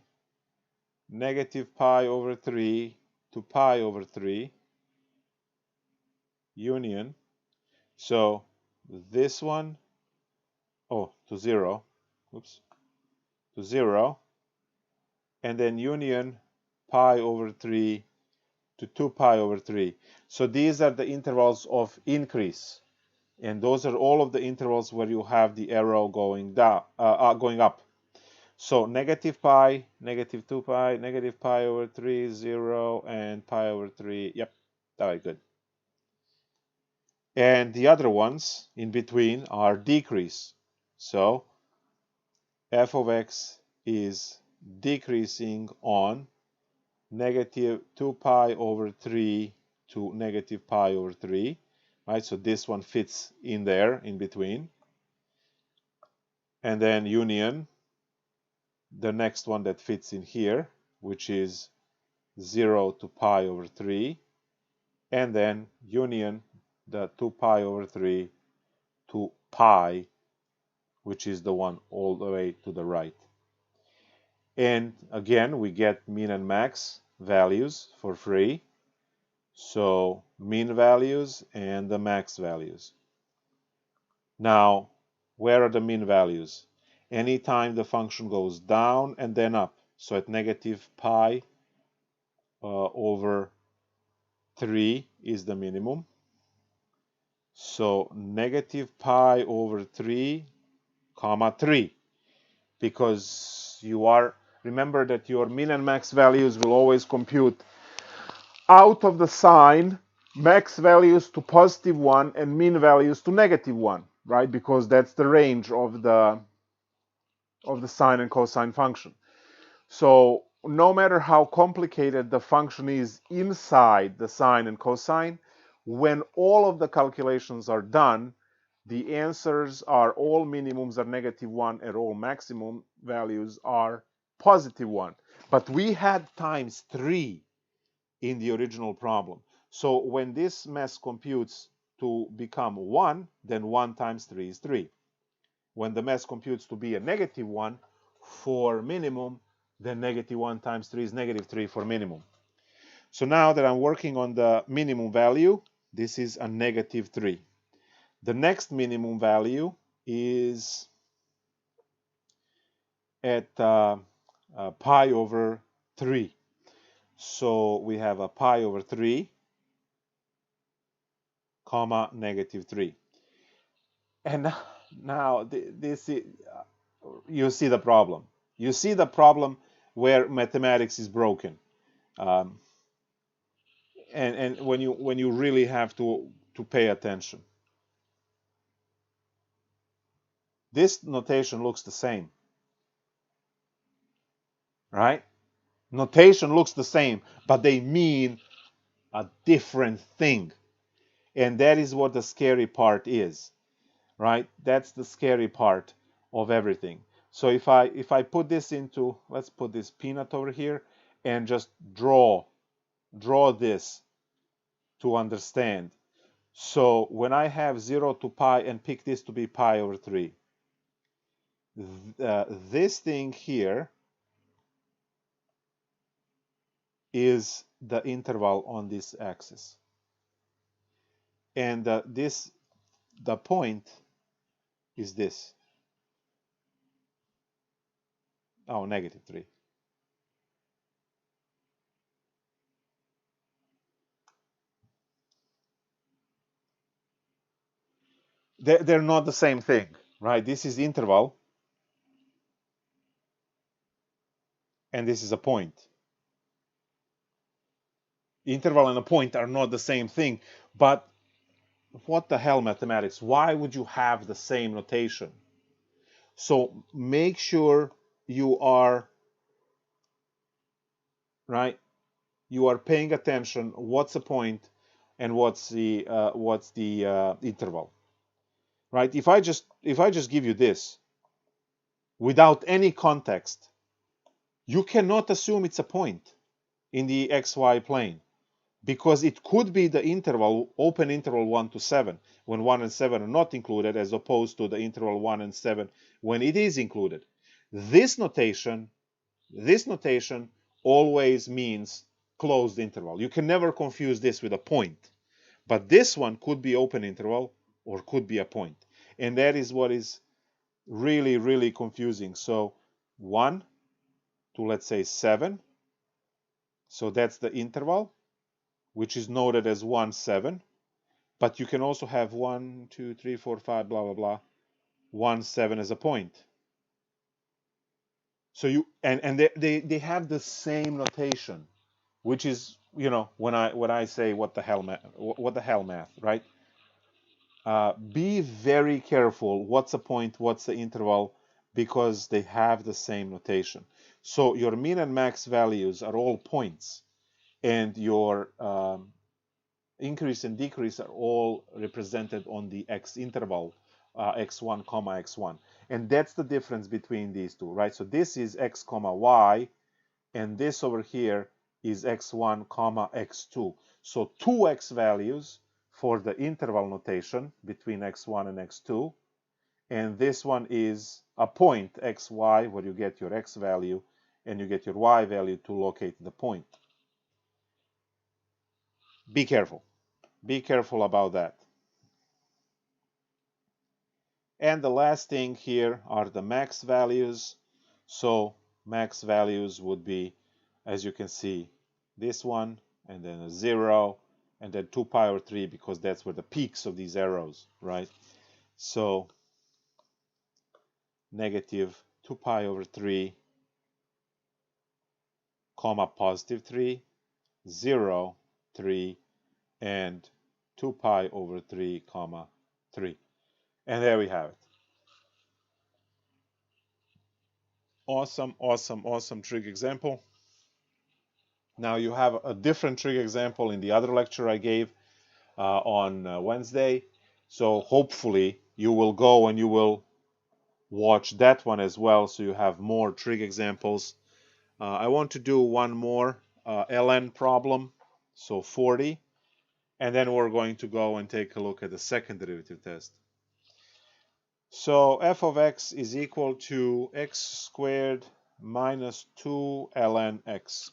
negative pi over 3 to pi over 3 union. So this one, to 0, oops, to 0, and then union pi over 3 to 2 pi over 3. So these are the intervals of increase, and those are all of the intervals where you have the arrow going down, going up. So negative pi, negative 2 pi, negative pi over 3, 0, and pi over 3. Yep, very good. And the other ones in between are decrease. So f of x is decreasing on negative 2 pi over 3 to negative pi over 3. Right, so this one fits in there in between. And then union, the next one that fits in here, which is 0 to pi over 3. And then union, the 2 pi over 3 to pi, which is the one all the way to the right. And again, we get mean and max values for free. So mean values and the max values. Now, where are the mean values? Anytime the function goes down and then up. So at negative pi over 3 is the minimum. So negative pi over 3, comma 3. Because remember that your mean and max values will always compute out of the sign, max values to positive 1 and mean values to negative 1, right? Because that's the range of the sine and cosine function. So no matter how complicated the function is inside the sine and cosine, when all of the calculations are done, the answers are all minimums are negative 1 and all maximum values are positive 1. But we had times 3 in the original problem. So when this mess computes to become 1, then 1 times 3 is 3. When the mess computes to be a negative 1 for minimum, then negative 1 times 3 is negative 3 for minimum. So now that I'm working on the minimum value, this is a negative 3. The next minimum value is at pi over 3. So we have a pi over 3, comma, negative 3. And now this is, you see the problem. You see the problem where mathematics is broken. And when you really have to pay attention. This notation looks the same, right? Notation looks the same, but they mean a different thing. And that is what the scary part is, right? That's the scary part of everything. So if I put this into, let's put this peanut over here and just draw this to understand. So when I have 0 to pi and pick this to be pi over 3, this thing here is the interval on this axis. And the point is this. Oh, negative 3. They're not the same thing, right? This is interval, and this is a point. Interval and a point are not the same thing, but what the hell, mathematics? Why would you have the same notation? So make sure you are, right, you are paying attention what's the point and what's the interval, right? If I just give you this without any context, you cannot assume it's a point in the xy plane, because it could be the interval, open interval 1 to 7, when 1 and 7 are not included, as opposed to the interval 1 and 7 when it is included. This notation always means closed interval. You can never confuse this with a point. But this one could be open interval or could be a point. And that is what is really, really confusing. So 1 to, let's say, 7. So that's the interval, which is noted as 1, 7. But you can also have 1, 2, 3, 4, 5, blah, blah, blah, 1, 7 as a point. So you and they have the same notation, which is, you know, when I say what the hell math, right? Be very careful. What's the point? What's the interval? Because they have the same notation. So your min and max values are all points, and your increase and decrease are all represented on the x interval, x1 comma x1. And that's the difference between these two, right? So this is x comma y, and this over here is x1 comma x2. So two x values for the interval notation between x1 and x2, and this one is a point xy, where you get your x value and you get your y value to locate the point. Be careful. Be careful about that. And the last thing here are the max values. So max values would be, as you can see, this one, and then a 0, and then 2 pi over 3, because that's where the peaks of these arrows, right? So negative 2 pi over 3, comma positive 3, 0, 3, and 2 pi over 3, comma 3. And there we have it. Awesome, awesome, awesome trig example. Now you have a different trig example in the other lecture I gave on Wednesday. So hopefully you will go and you will watch that one as well, so you have more trig examples. I want to do one more ln problem, so 40, and then we're going to go and take a look at the second derivative test. So f of x is equal to x squared minus 2 ln x.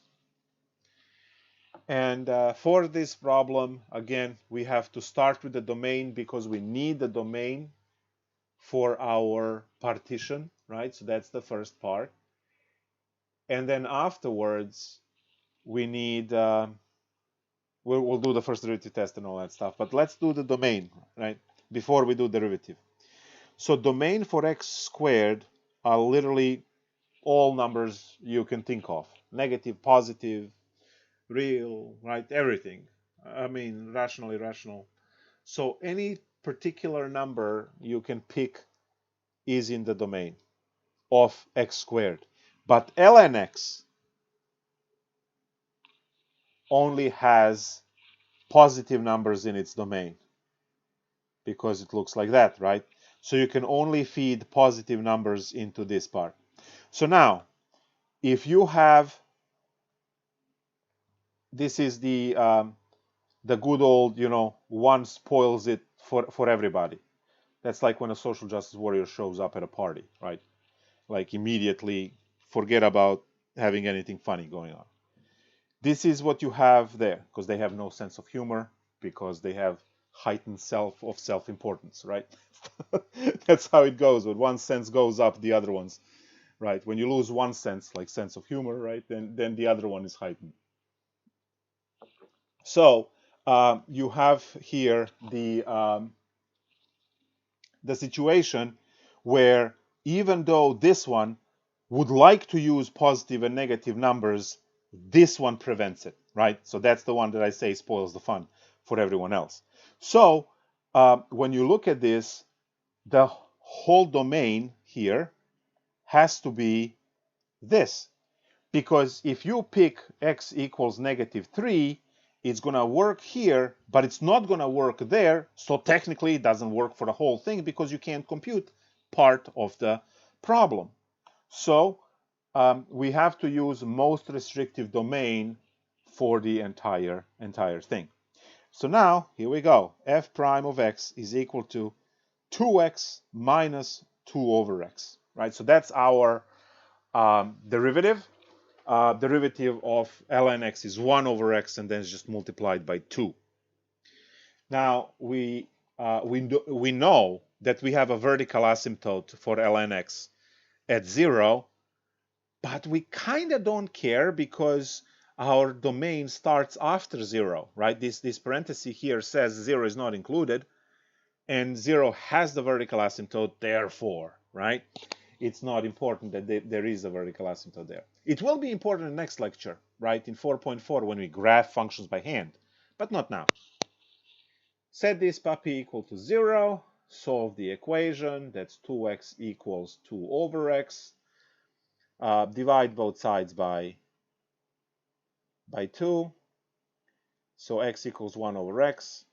And for this problem, again, we have to start with the domain, because we need the domain for our partition, right? So that's the first part. And then afterwards, we need, we'll do the first derivative test and all that stuff. But let's do the domain, right? Before we do derivative. So domain for x squared are literally all numbers you can think of. Negative, positive, real, right? Everything. I mean, rational, irrational. So any particular number you can pick is in the domain of x squared. But ln x only has positive numbers in its domain, because it looks like that, right? So you can only feed positive numbers into this part. So now, if you have, this is the good old, you know, one spoils it for everybody. That's like when a social justice warrior shows up at a party, right? Like immediately forget about having anything funny going on. This is what you have there, because they have no sense of humor, because they have heightened self-importance, right? That's how it goes. When one sense goes up, the other one's, right? When you lose one sense, like sense of humor, right, then the other one is heightened. So you have here the situation where, even though this one would like to use positive and negative numbers, this one prevents it, right? So that's the one that I say spoils the fun for everyone else. So when you look at this, the whole domain here has to be this. Because if you pick x equals -3, it's going to work here, but it's not going to work there. So technically, it doesn't work for the whole thing because you can't compute part of the problem. So we have to use most restrictive domain for the entire thing. So now, here we go. F prime of x is equal to 2x minus 2 over x, right? So that's our derivative. Derivative of ln x is 1 over x, and then it's just multiplied by 2. Now, we know that we have a vertical asymptote for ln x at 0, but we kind of don't care because our domain starts after 0, right? This parenthesis here says 0 is not included, and 0 has the vertical asymptote, therefore, right? It's not important that there is a vertical asymptote there. It will be important in the next lecture, right? In 4.4 when we graph functions by hand, but not now. Set this puppy equal to 0, solve the equation, that's 2x equals 2 over x. Divide both sides by 2. So x equals 1 over x.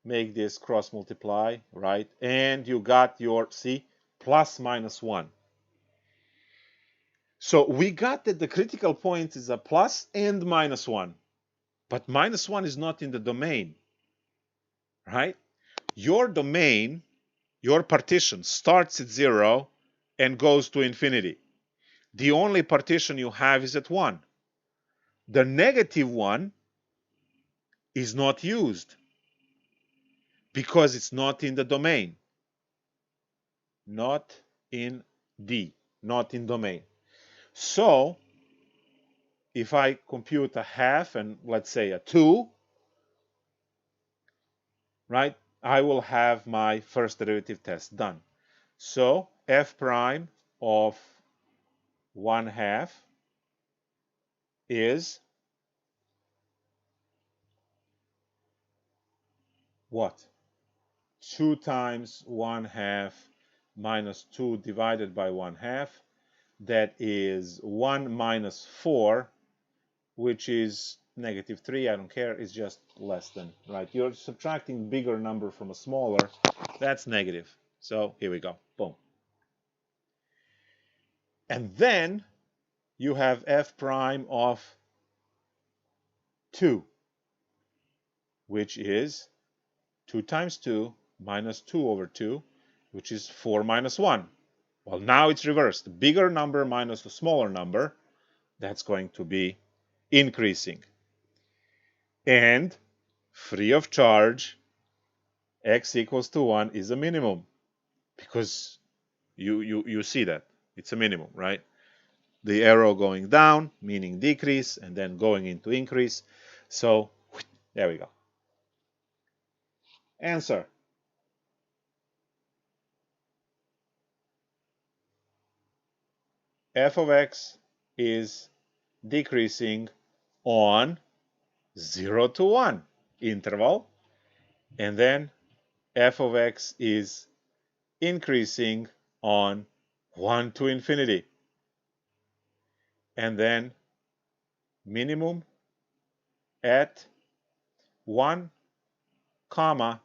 Make this cross multiply, right? And you got your, see, plus minus 1. So we got that the critical point is a plus and minus 1. But minus 1 is not in the domain, right? Your domain, your partition, starts at 0 and goes to infinity. The only partition you have is at 1. The -1 is not used because it's not in the domain. Not in D, not in domain. So if I compute a half and let's say a 2, right, I will have my first derivative test done. So f prime of 1/2 is what? 2 times 1/2 minus 2 divided by 1/2. That is 1 minus 4, which is -3. I don't care. It's just less than, right? You're subtracting bigger number from a smaller. That's negative. So here we go. Boom. And then you have f prime of 2, which is 2 times 2 minus 2 over 2, which is 4 minus 1. Well, now it's reversed. The bigger number minus the smaller number, that's going to be increasing. And free of charge, x equals to 1 is a minimum. Because you see that. It's a minimum, right? The arrow going down, meaning decrease, and then going into increase. So, there we go. Answer. F of x is decreasing on 0 to 1 interval, and then f of x is increasing on 1 to infinity, and then minimum at 1, comma,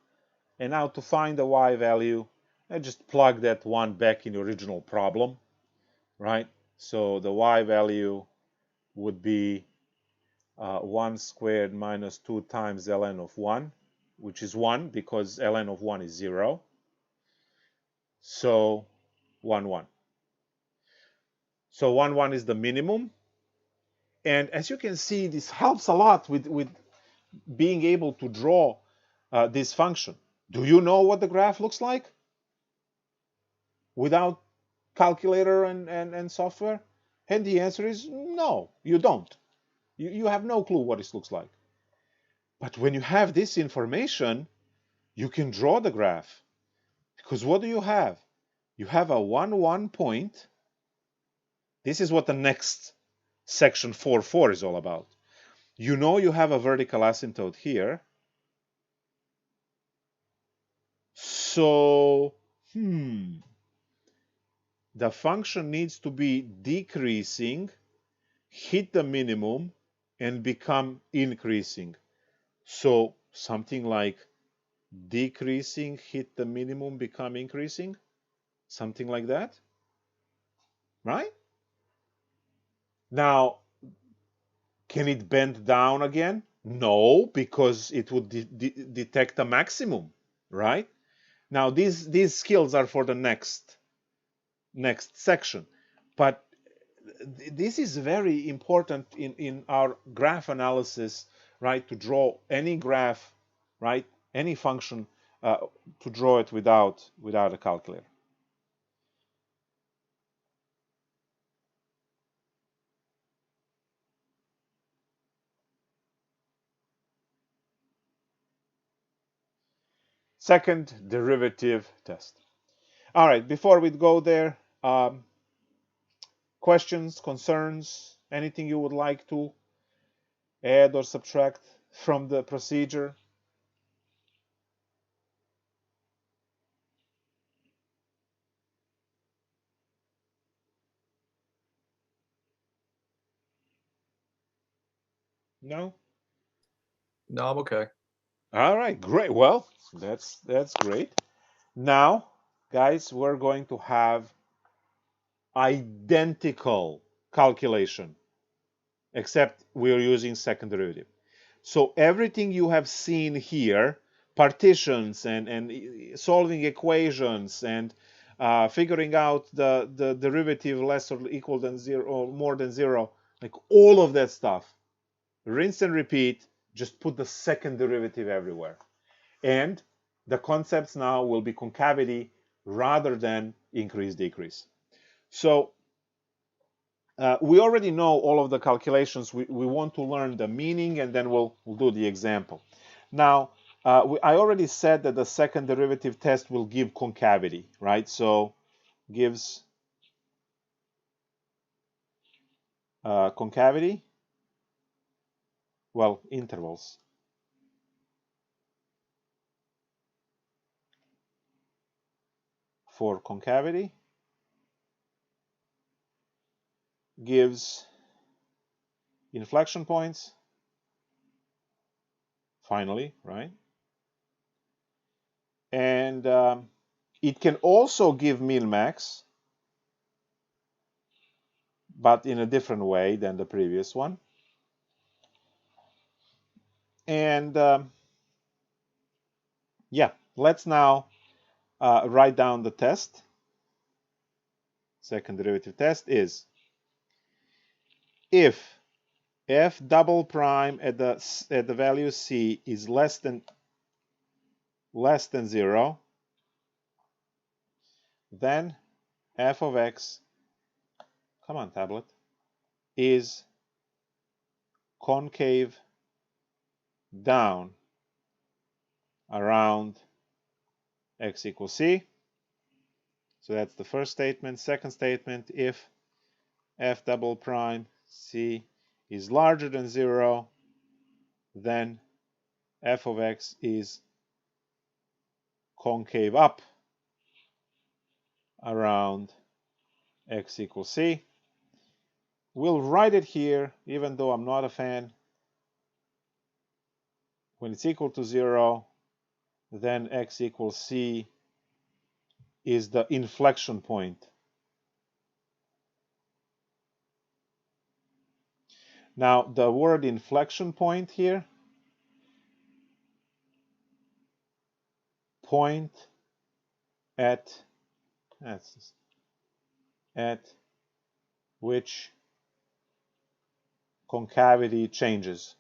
and now to find the y value, I just plug that 1 back in the original problem, right? So the y value would be 1 squared minus 2 times ln of 1, which is 1 because ln of 1 is 0. So 1, 1. So 1, 1 is the minimum. And as you can see, this helps a lot with being able to draw this function. Do you know what the graph looks like without calculator and software? And the answer is no, you don't. You have no clue what this looks like. But when you have this information, you can draw the graph. Because what do you have? You have a 1, 1 point. This is what the next section 4.4 is all about. You know you have a vertical asymptote here. So, the function needs to be decreasing, hit the minimum, and become increasing. So something like decreasing, hit the minimum, become increasing, something like that, right? Now, can it bend down again? No, because it would detect a maximum, right? Now, these skills are for the next section, but this is very important in our graph analysis, right? To draw any graph, right? Any function, to draw it without a calculator. Second derivative test. All right, before we go there, questions, concerns, anything you would like to add or subtract from the procedure? No? No, I'm okay. All right, great. Well, that's great. Now, guys, we're going to have identical calculation, except we're using second derivative. So everything you have seen here, partitions and solving equations and figuring out the derivative less or equal than 0 or more than 0, like all of that stuff, rinse and repeat, just put the second derivative everywhere. And the concepts now will be concavity rather than increase decrease. So we already know all of the calculations. We want to learn the meaning, and then we'll do the example. Now, I already said that the second derivative test will give concavity, right? So gives concavity, well, intervals. For concavity gives inflection points, finally, right? And it can also give min-max, but in a different way than the previous one. And yeah, let's now write down the test. Second derivative test is if f double prime at the value c is less than 0, then f of x, come on tablet, is concave down around x equals c. So that's the first statement. Second statement, if f double prime c is larger than 0, then f of x is concave up around x equals c. We'll write it here, even though I'm not a fan. When it's equal to 0, then x equals c is the inflection point. Now, the word inflection point here, point at which concavity changes.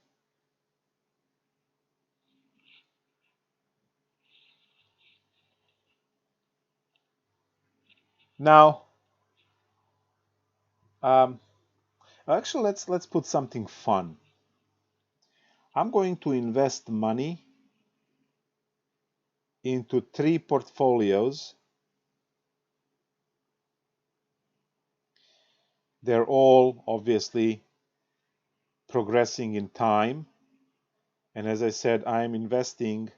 Now, actually, let's put something fun. I'm going to invest money into 3 portfolios. They're all obviously progressing in time. And as I said, I'm investing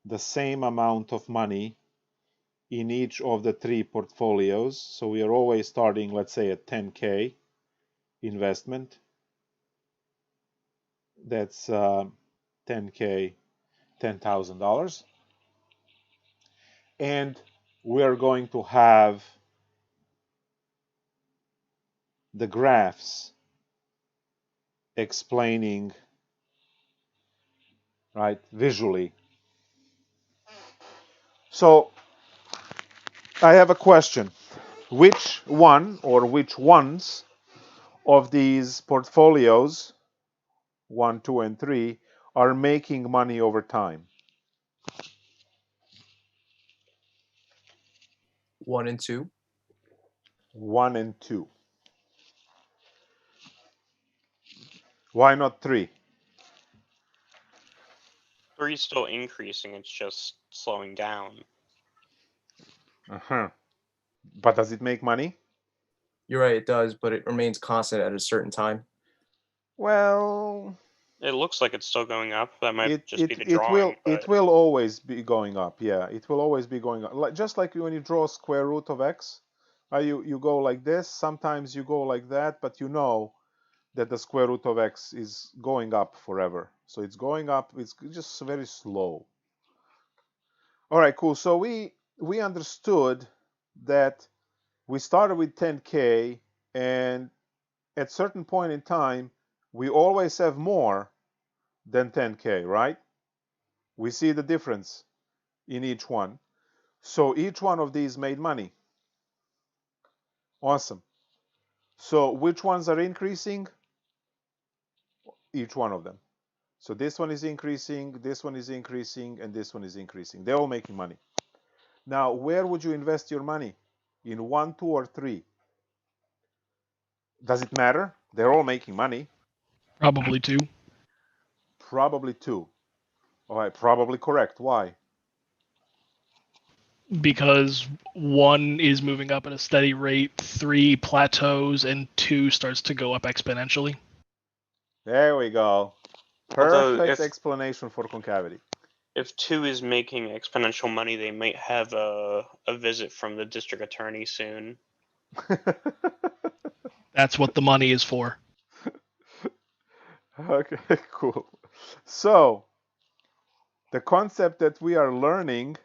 the same amount of money in each of the 3 portfolios. So we are always starting, let's say, at 10K investment. That's 10K, $10,000. And we're going to have the graphs explaining, right, visually. So I have a question. Which one or which ones of these portfolios, 1, 2, and 3, are making money over time? 1 and 2. 1 and 2. Why not 3? 3 is still increasing, it's just slowing down. But does it make money? You're right, it does, but it remains constant at a certain time. Well, It looks like it's still going up. That might it just be the drawing. it will always be going up. Yeah, it will always be going up. Just like when you draw square root of x, you go like this. Sometimes you go like that, but you know that the square root of x is going up forever. So it's going up. It's just very slow. All right, cool. So we understood that we started with 10K, and at certain point in time, we always have more than 10K, right? We see the difference in each one. So each one of these made money. Awesome. So which ones are increasing? Each one of them. So this one is increasing, this one is increasing, and this one is increasing. They're all making money. Now, where would you invest your money? In 1, 2, or 3? Does it matter? They're all making money. Probably 2. Probably 2. All right, probably correct. Why? Because 1 is moving up at a steady rate, 3 plateaus, and 2 starts to go up exponentially. There we go. Perfect explanation for concavity. If 2 is making exponential money, they might have a visit from the district attorney soon. That's what the money is for. Okay, cool. So, the concept that we are learning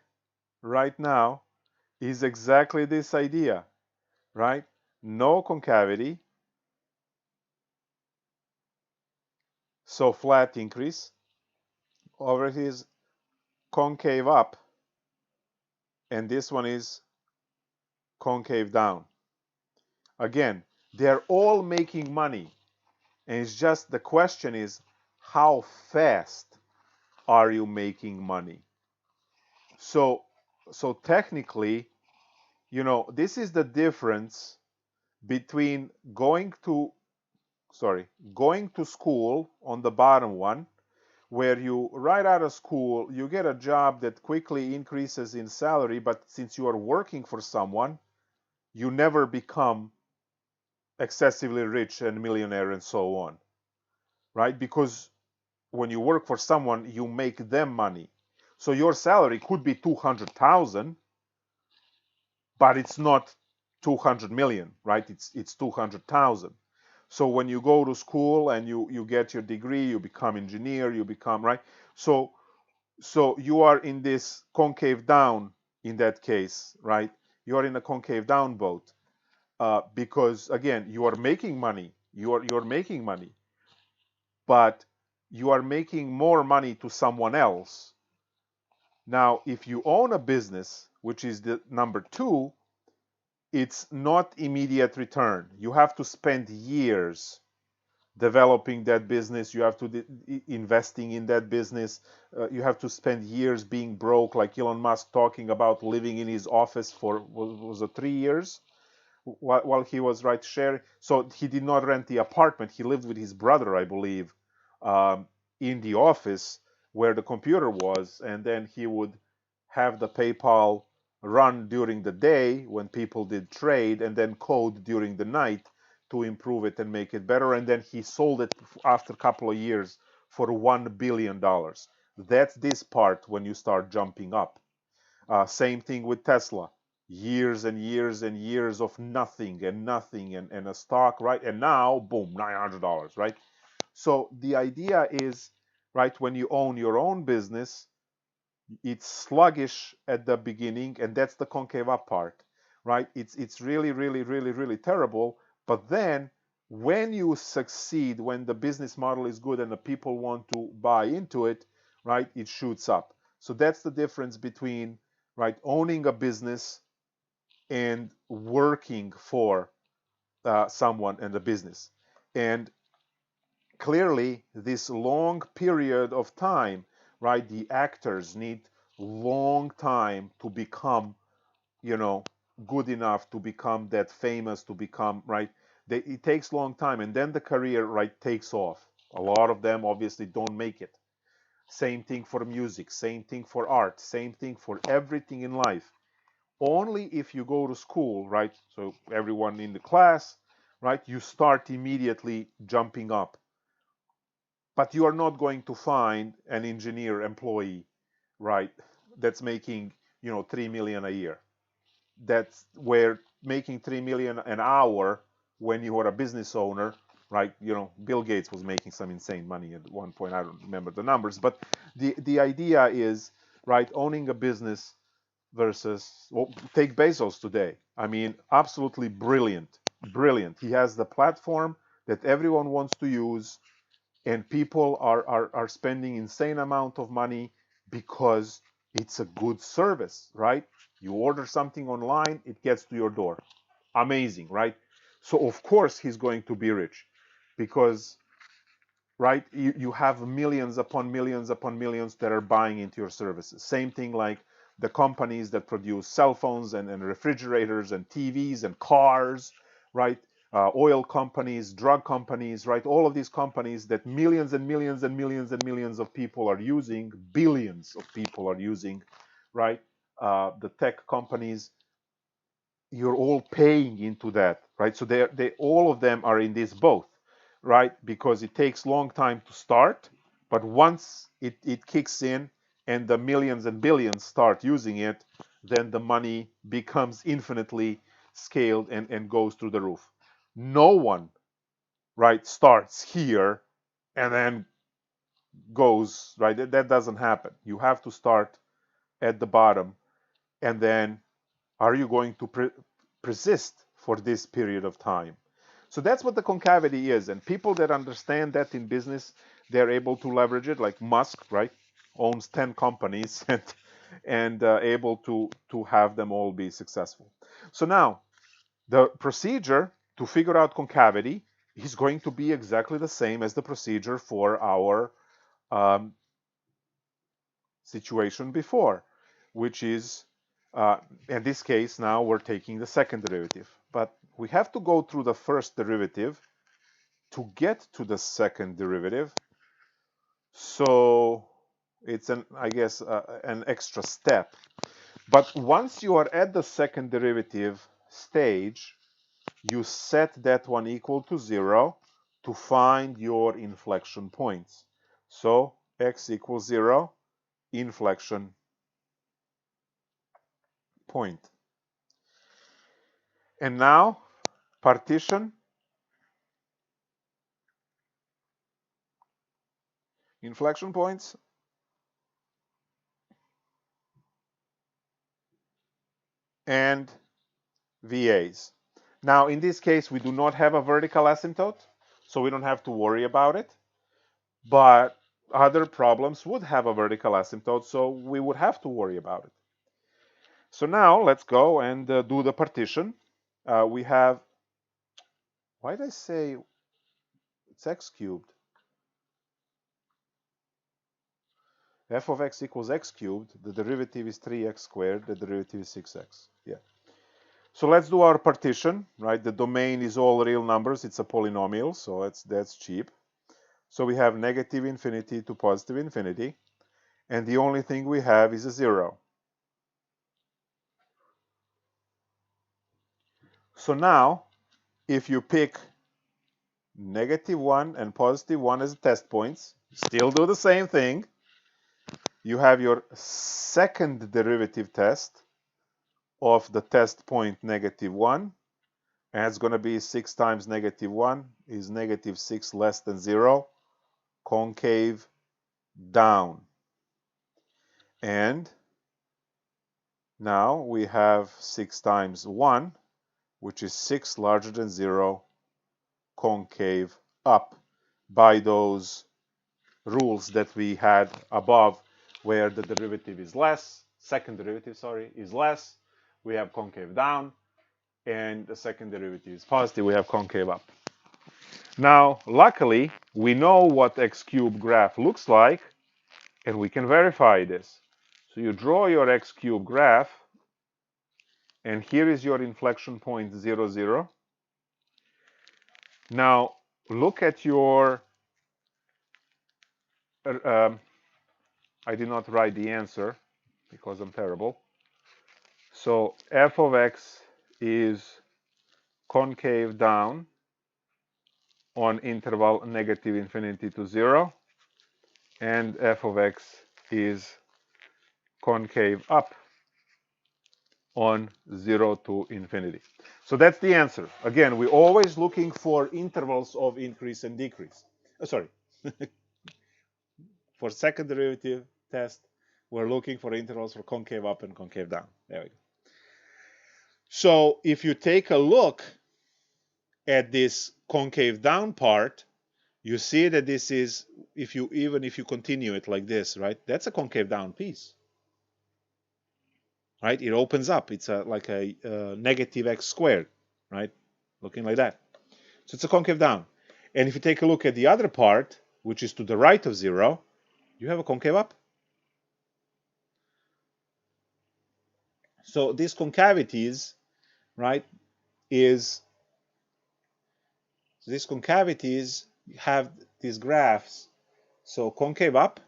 right now is exactly this idea, right? No concavity, so flat increase. Over here is concave up, and this one is concave down. Again, they're all making money, and it's just the question is, how fast are you making money? So technically, you know, this is the difference between going to school on the bottom one, where you right out of school you get a job that quickly increases in salary, but since you are working for someone, you never become excessively rich and millionaire and so on, right? Because when you work for someone, you make them money. So your salary could be 200,000, but it's not 200 million, right? It's 200,000. So when you go to school and you get your degree, you become engineer, you become, right? So you are in this concave down in that case, right? You are in a concave down boat because again, you are making money. You're making money, but you are making more money to someone else. Now, if you own a business, which is the number 2, it's not immediate return. You have to spend years developing that business. You have to investing in that business. You have to spend years being broke, like Elon Musk talking about living in his office for was it 3 years while he was right sharing. So he did not rent the apartment. He lived with his brother, I believe, in the office where the computer was, and then he would have the PayPal run during the day when people did trade, and then code during the night to improve it and make it better. And then he sold it after a couple of years for $1 billion. That's this part when you start jumping up. Same thing with Tesla. Years and years and years of nothing and nothing and a stock, right? And now, boom, $900, right? So the idea is, right, when you own your own business, it's sluggish at the beginning, and that's the concave up part, right? It's really, really, really, really terrible. But then when you succeed, when the business model is good and the people want to buy into it, right, it shoots up. So that's the difference between, right, owning a business and working for someone and a business. And clearly, this long period of time, right, the actors need long time to become, good enough, to become that famous, to become, right, it takes long time, and then the career, right, takes off. A lot of them obviously don't make it. Same thing for music, same thing for art, same thing for everything in life. Only if you go to school, right, so everyone in the class, right, you start immediately jumping up. But you are not going to find an engineer employee, right, that's making, 3 million a year. That's where making 3 million an hour when you are a business owner, right? Bill Gates was making some insane money at one point. I don't remember the numbers, but the idea is, right, owning a business versus, well, take Bezos today. I mean, absolutely brilliant, brilliant. He has the platform that everyone wants to use, and people are spending insane amount of money because it's a good service, right? You order something online, it gets to your door. Amazing, right? So of course he's going to be rich because, right, you have millions upon millions upon millions that are buying into your services. Same thing like the companies that produce cell phones and refrigerators and TVs and cars, right? Oil companies, drug companies, right? All of these companies that millions and millions and millions and millions of people are using, billions of people are using, right? The tech companies, you're all paying into that, right? So they all of them are in this boat, right? Because it takes long time to start, but once it kicks in and the millions and billions start using it, then the money becomes infinitely scaled and goes through the roof. No one, right, starts here and then goes, right? That doesn't happen. You have to start at the bottom, and then are you going to persist for this period of time? So that's what the concavity is, and people that understand that in business, they're able to leverage it. Like Musk, right, owns 10 companies and able to have them all be successful. So now the procedure to figure out concavity is going to be exactly the same as the procedure for our situation before, which is, in this case, now we're taking the second derivative. But we have to go through the first derivative to get to the second derivative. So it's I guess, an extra step. But once you are at the second derivative stage, you set that one equal to 0 to find your inflection points. So x equals 0, inflection point. And now partition, inflection points, and VAs. Now in this case we do not have a vertical asymptote, so we don't have to worry about it. But other problems would have a vertical asymptote, so we would have to worry about it. So now let's go and do the partition. We have, why did I say it's x cubed? F of x equals x cubed. The derivative is 3x squared. The derivative is 6x. Yeah. So let's do our partition, right? The domain is all real numbers. It's a polynomial, so that's cheap. So we have negative infinity to positive infinity. And the only thing we have is a 0. So now, if you pick -1 and +1 as test points, still do the same thing. you have your second derivative test of the test point -1, and it's going to be 6 times -1 is -6 less than 0, concave down. And now we have 6 times 1, which is 6 larger than 0, concave up, by those rules that we had above, where the derivative is less, second derivative, sorry, is less, we have concave down, and the second derivative is positive, we have concave up. Now, luckily, we know what x cubed graph looks like, and we can verify this. So you draw your x cubed graph, and here is your inflection point 0, 0. Now, look at your I did not write the answer because I'm terrible. So f of x is concave down on interval -infinity to 0, and f of x is concave up on 0 to infinity. So that's the answer. Again, we're always looking for intervals of increase and decrease. Sorry. For second derivative test, we're looking for intervals for concave up and concave down. There we go. So if you take a look at this concave down part, you see that this is, even if you continue it like this, right? That's a concave down piece, right? It opens up. It's like a negative x squared, right? Looking like that. So it's a concave down. And if you take a look at the other part, which is to the right of 0, you have a concave up. So these concavities, right, these concavities have these graphs. So concave up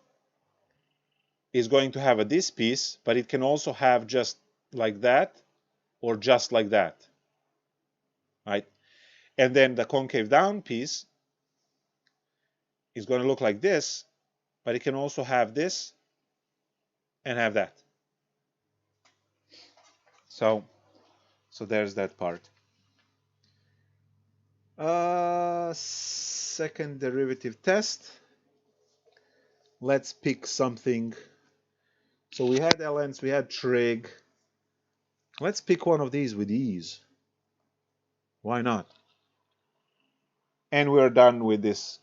is going to have this piece, but it can also have just like that or just like that, right? And then the concave down piece is going to look like this, but it can also have this and have that. So there's that part. Second derivative test. Let's pick something. So we had ln's, we had trig. Let's pick one of these with ease. Why not? And we're done with this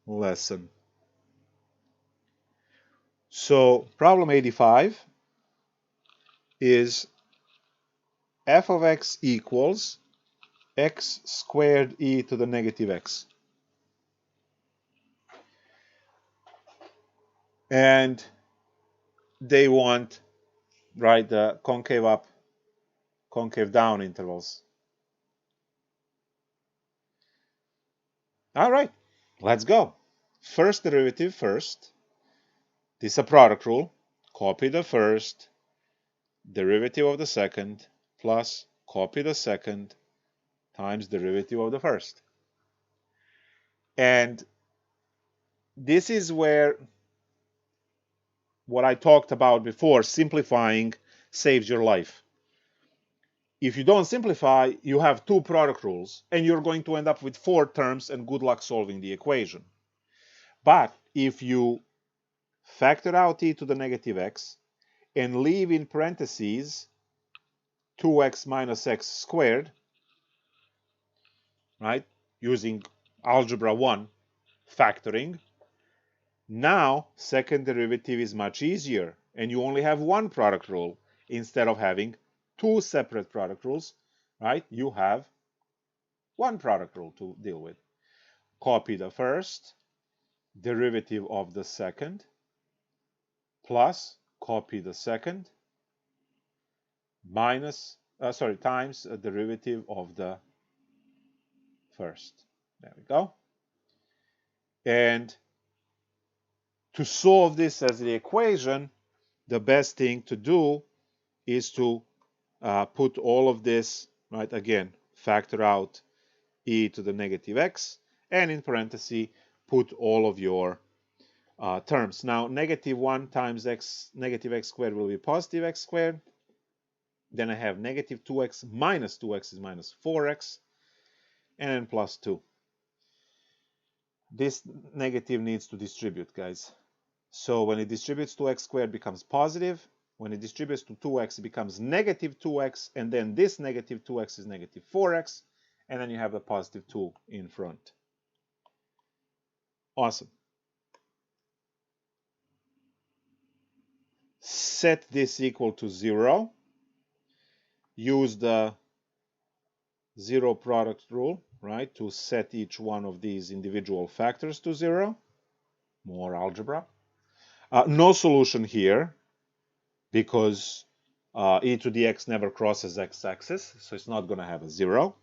lesson. So problem 85 is f of x equals x squared e to the negative x. And they want, right, the concave up, concave down intervals. All right, let's go. First derivative first. This is a product rule. Copy the first, derivative of the second, plus copy the second times derivative of the first. And this is where what I talked about before, simplifying saves your life. If you don't simplify, you have 2 product rules, and you're going to end up with 4 terms, and good luck solving the equation. But if you factor out e to the negative x and leave in parentheses 2x minus x squared, right, using algebra 1 factoring, now second derivative is much easier, and you only have 1 product rule instead of having 2 separate product rules, right? You have 1 product rule to deal with. Copy the first, derivative of the second, plus copy the second, times a derivative of the first. There we go. And to solve this as the equation, the best thing to do is to put all of this, right, again, factor out e to the negative x, and in parentheses, put all of your terms. Now, -1 times negative x squared will be positive x squared. Then I have negative 2x minus 2x is minus 4x, and then plus 2. This negative needs to distribute, guys. So when it distributes to x squared, it becomes positive. When it distributes to 2x, it becomes negative 2x, and then this negative 2x is negative 4x, and then you have the positive 2 in front. Awesome. Set this equal to 0. Use the zero product rule, right, to set each one of these individual factors to 0. More algebra. No solution here, because e to the x never crosses x-axis, so it's not going to have a 0.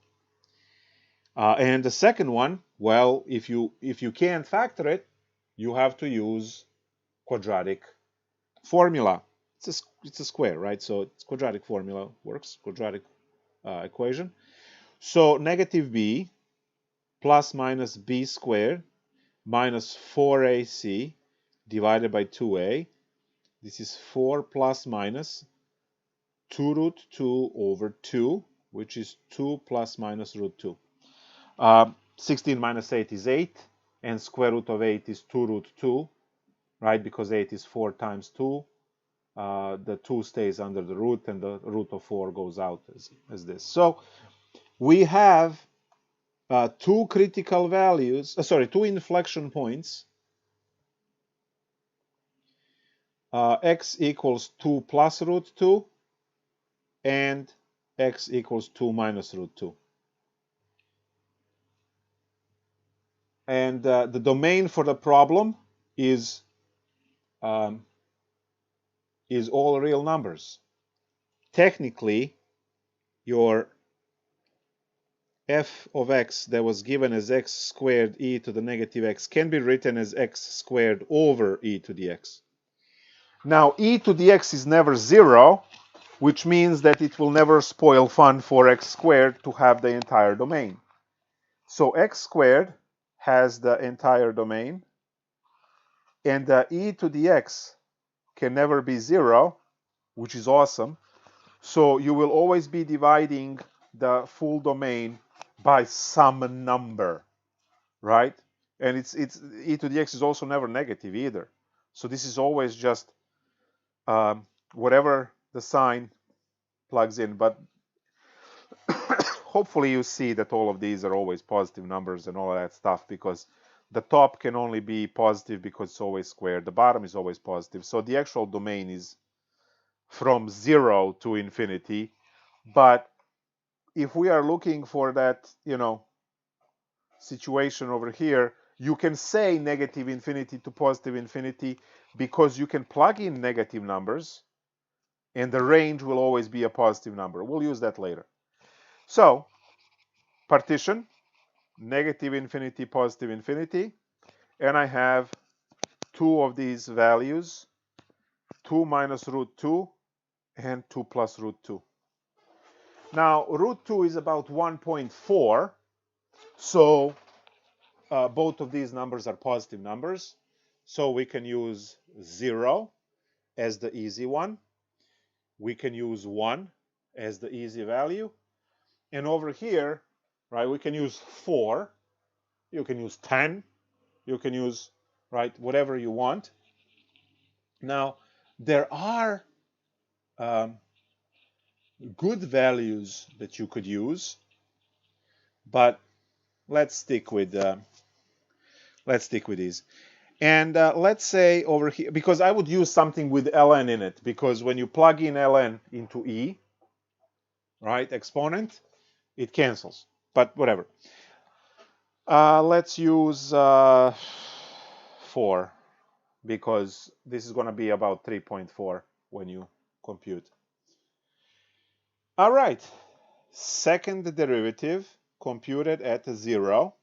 And the second one, well, if you can't factor it, you have to use quadratic formula. It's a square, right? So it's quadratic formula works, quadratic equation. So negative b plus minus b squared minus 4ac divided by 2a. This is 4 plus minus 2 root 2 over 2, which is 2 plus minus root 2. 16 minus 8 is 8, and square root of 8 is 2 root 2, right? Because 8 is 4 times 2. The 2 stays under the root, and the root of 4 goes out as this. So we have two critical values, two inflection points. X equals 2 plus root 2, and x equals 2 minus root 2. And the domain for the problem is all real numbers. Technically, your f of x that was given as x squared e to the negative x can be written as x squared over e to the x. Now, e to the x is never 0, which means that it will never spoil fun for x squared to have the entire domain. So x squared has the entire domain, and e to the x can never be 0, which is awesome. So you will always be dividing the full domain by some number, right? And it's e to the x is also never negative either. So this is always just whatever the sign plugs in. But hopefully you see that all of these are always positive numbers and all of that stuff, because the top can only be positive because it's always squared. The bottom is always positive. So the actual domain is from 0 to infinity. But if we are looking for that, situation over here, you can say negative infinity to positive infinity, because you can plug in negative numbers and the range will always be a positive number. We'll use that later. So partition, negative infinity, positive infinity, and I have two of these values, 2 minus root 2 and 2 plus root 2. Now, root 2 is about 1.4, so both of these numbers are positive numbers. So we can use 0 as the easy one. We can use 1 as the easy value. And over here, right, we can use 4. You can use 10. You can use, right, whatever you want. Now, there are good values that you could use, but let's stick with these. And let's say over here, because I would use something with ln in it, because when you plug in ln into e, right, exponent, it cancels. But whatever. Let's use 4, because this is going to be about 3.4 when you compute. All right, second derivative computed at 0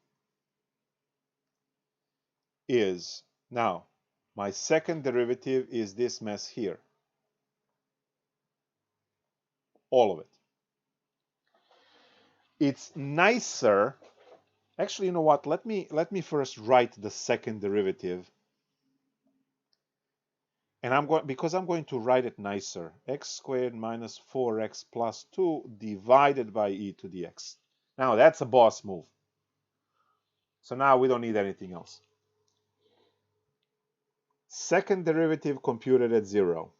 is, now my second derivative is this mess here. All of it. It's nicer. Actually, you know what? Let me first write the second derivative And because I'm going to write it nicer, x squared minus 4x plus 2 divided by e to the x. Now that's a boss move. So now we don't need anything else. Second derivative computed at 0.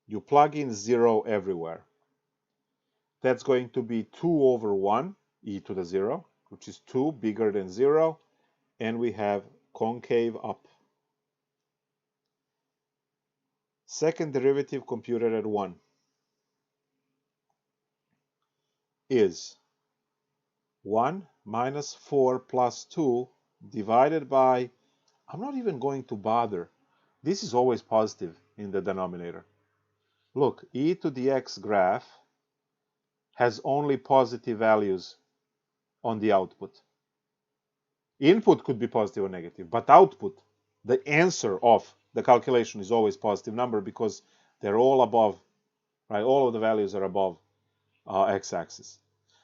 You plug in 0 everywhere. That's going to be 2 over 1 e to the 0, which is 2 bigger than 0. And we have concave up. Second derivative computed at 1 is 1 minus 4 plus 2 divided by, I'm not even going to bother. This is always positive in the denominator. Look, e to the x graph has only positive values on the output. Input could be positive or negative, but output, the answer of the calculation is always positive number because they're all above, right? All of the values are above x-axis.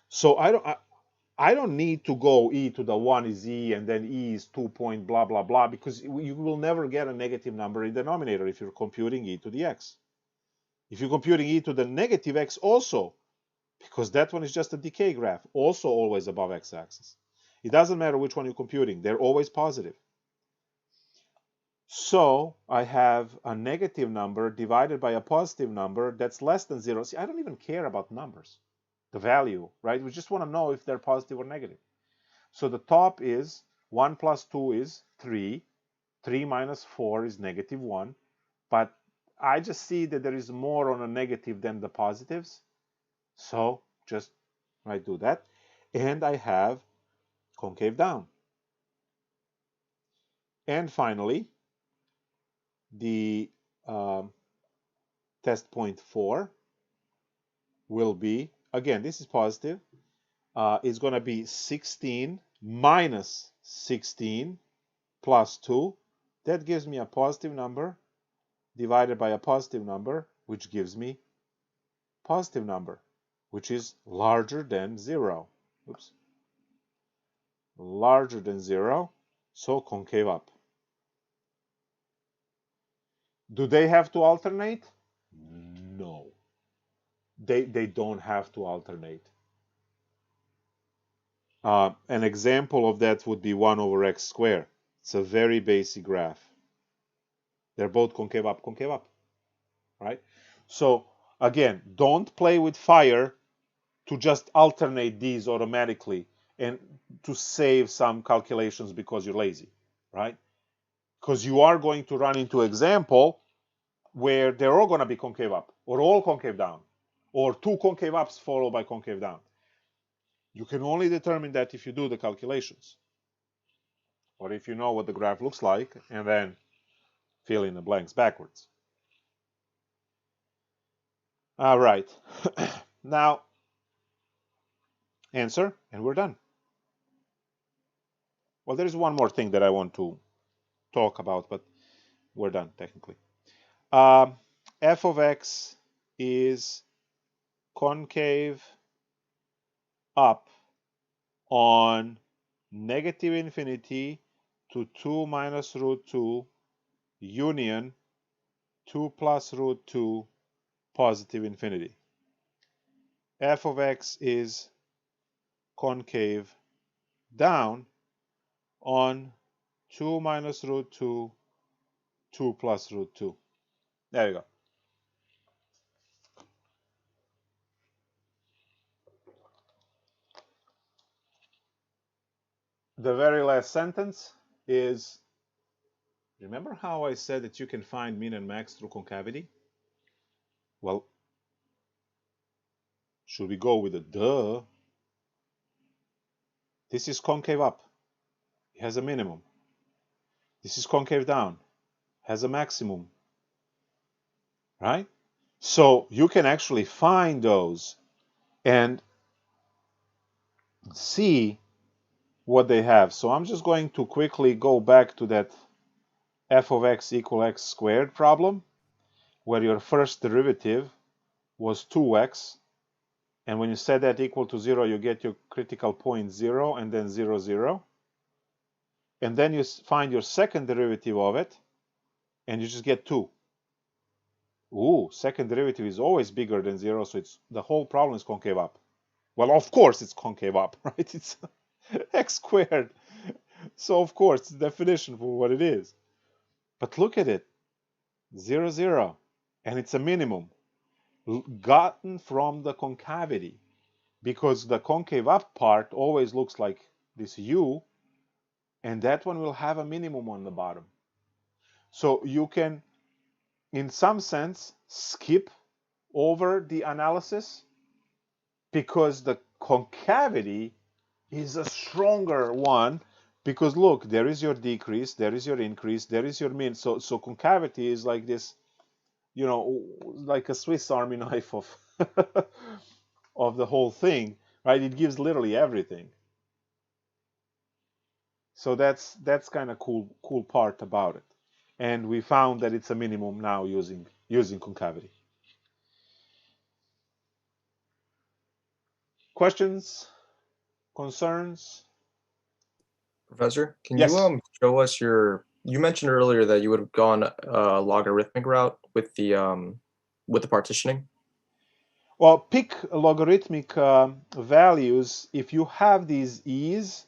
So I don't need to go e to the 1 is e and then e is 2 point blah blah blah, because you will never get a negative number in the denominator if you're computing e to the x. If you're computing e to the negative x also, because that one is just a decay graph, also always above x-axis. It doesn't matter which one you're computing, they're always positive. So I have a negative number divided by a positive number that's less than 0. See, I don't even care about numbers, the value, right? We just want to know if they're positive or negative. So the top is 1 plus 2 is 3. 3 minus 4 is negative 1. But I just see that there is more on a negative than the positives. So just do that. And I have concave down. And finally, the test point 4 will be, again, this is positive, is going to be 16 minus 16 plus 2. That gives me a positive number divided by a positive number, which gives me positive number, which is larger than 0. Oops. Larger than 0, so concave up. Do they have to alternate? No. They don't have to alternate. An example of that would be 1 over x squared. It's a very basic graph. They're both concave up, right? So again, don't play with fire to just alternate these automatically and to save some calculations because you're lazy, right? Because you are going to run into example where they're all going to be concave up or all concave down or 2 concave ups followed by concave down. You can only determine that if you do the calculations or if you know what the graph looks like and then fill in the blanks backwards. All right. Now, answer, and we're done. Well, there is one more thing that I want to talk about, but we're done technically. F of x is concave up on negative infinity to 2 minus root 2 union 2 plus root 2 positive infinity. F of x is concave down on 2 minus root 2, 2 plus root 2. There you go. The very last sentence is, remember how I said that you can find min and max through concavity? Well, should we go with a duh? This is concave up. It has a minimum. This is concave down. Has a maximum. Right? So you can actually find those and see what they have. So I'm just going to quickly go back to that f of x equal x squared problem, where your first derivative was 2x, and when you set that equal to 0, you get your critical point 0 and then 0, 0. And then you find your second derivative of it, and you just get 2. Ooh, second derivative is always bigger than 0, so it's the whole problem is concave up. Well, of course it's concave up, right? It's x squared. So of course, it's the definition for what it is. But look at it. 0, 0. And it's a minimum gotten from the concavity, because the concave up part always looks like this u, and that one will have a minimum on the bottom. So you can, in some sense, skip over the analysis because the concavity is a stronger one, because look, there is your decrease, there is your increase, there is your min. So concavity is like this, you know, like a Swiss Army knife of of the whole thing, right? It gives literally everything. So that's kind of cool part about it. And we found that it's a minimum now using concavity. Questions? Concerns? Professor, can Yes. you show us you mentioned earlier that you would have gone a logarithmic route with the partitioning? Well, pick logarithmic values if you have these e's,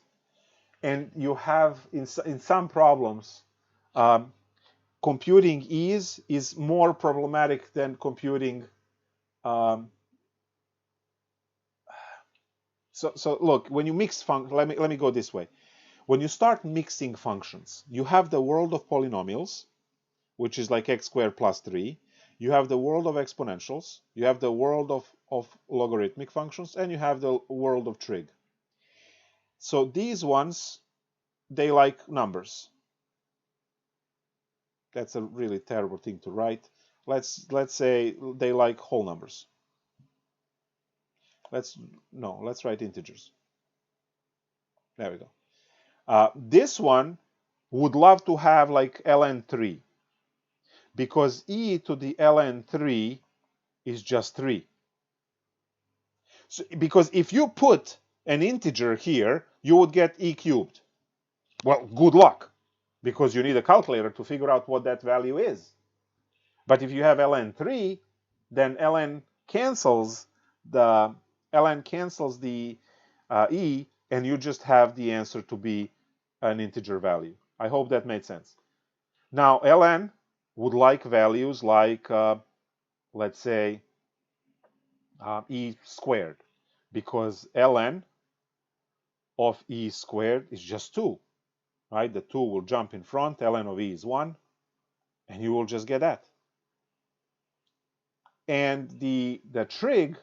and you have in some problems computing e's is more problematic than computing. So look, when you mix let me go this way. When you start mixing functions, you have the world of polynomials, which is like x squared plus 3. You have the world of exponentials. You have the world of logarithmic functions, and you have the world of trig. So these ones, they like numbers. That's a really terrible thing to write. Let's say they like whole numbers. Let's write integers. There we go. This one would love to have like ln3, because e to the ln3 is just 3. So, because if you put an integer here, you would get e cubed. Well, good luck, because you need a calculator to figure out what that value is. But if you have ln3, then ln cancels the e, and you just have the answer to be an integer value. I hope that made sense. Now, ln would like values like, let's say, e squared, because ln of e squared is just 2, right? The 2 will jump in front, ln of e is 1, and you will just get that. And the trig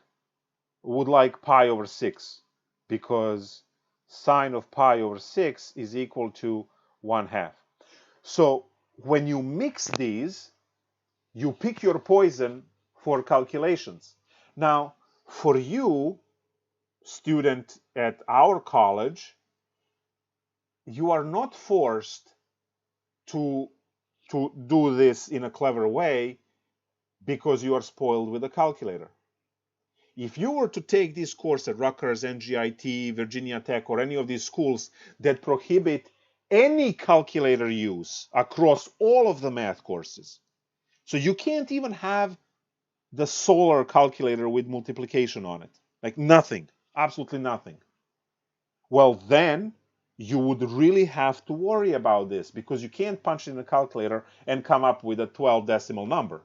would like pi over 6, because sine of pi over 6 is equal to 1/2. So when you mix these, you pick your poison for calculations. Now, for you, student at our college, you are not forced to do this in a clever way because you are spoiled with a calculator. If you were to take this course at Rutgers, NGIT, Virginia Tech, or any of these schools that prohibit any calculator use across all of the math courses, so you can't even have the solar calculator with multiplication on it, like nothing, absolutely nothing, well, then you would really have to worry about this, because you can't punch in a calculator and come up with a 12 decimal number.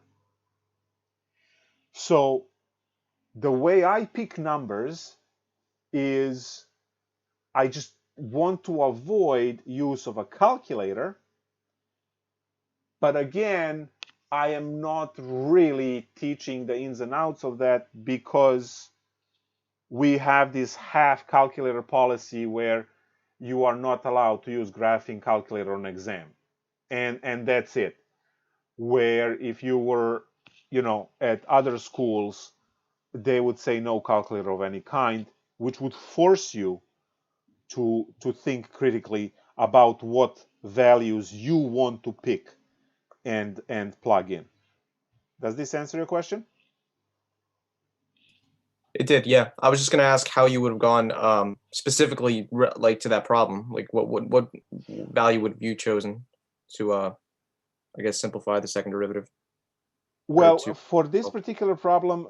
So the way I pick numbers is I just want to avoid use of a calculator. But again, I am not really teaching the ins and outs of that, because we have this half calculator policy where you are not allowed to use graphing calculator on exam. And that's it. Where if you were, at other schools, they would say no calculator of any kind, which would force you to think critically about what values you want to pick and plug in. Does this answer your question? It did, yeah. I was just going to ask how you would have gone specifically like to that problem. Like what value would have you chosen to, I guess, simplify the second derivative? Well, to for this particular problem,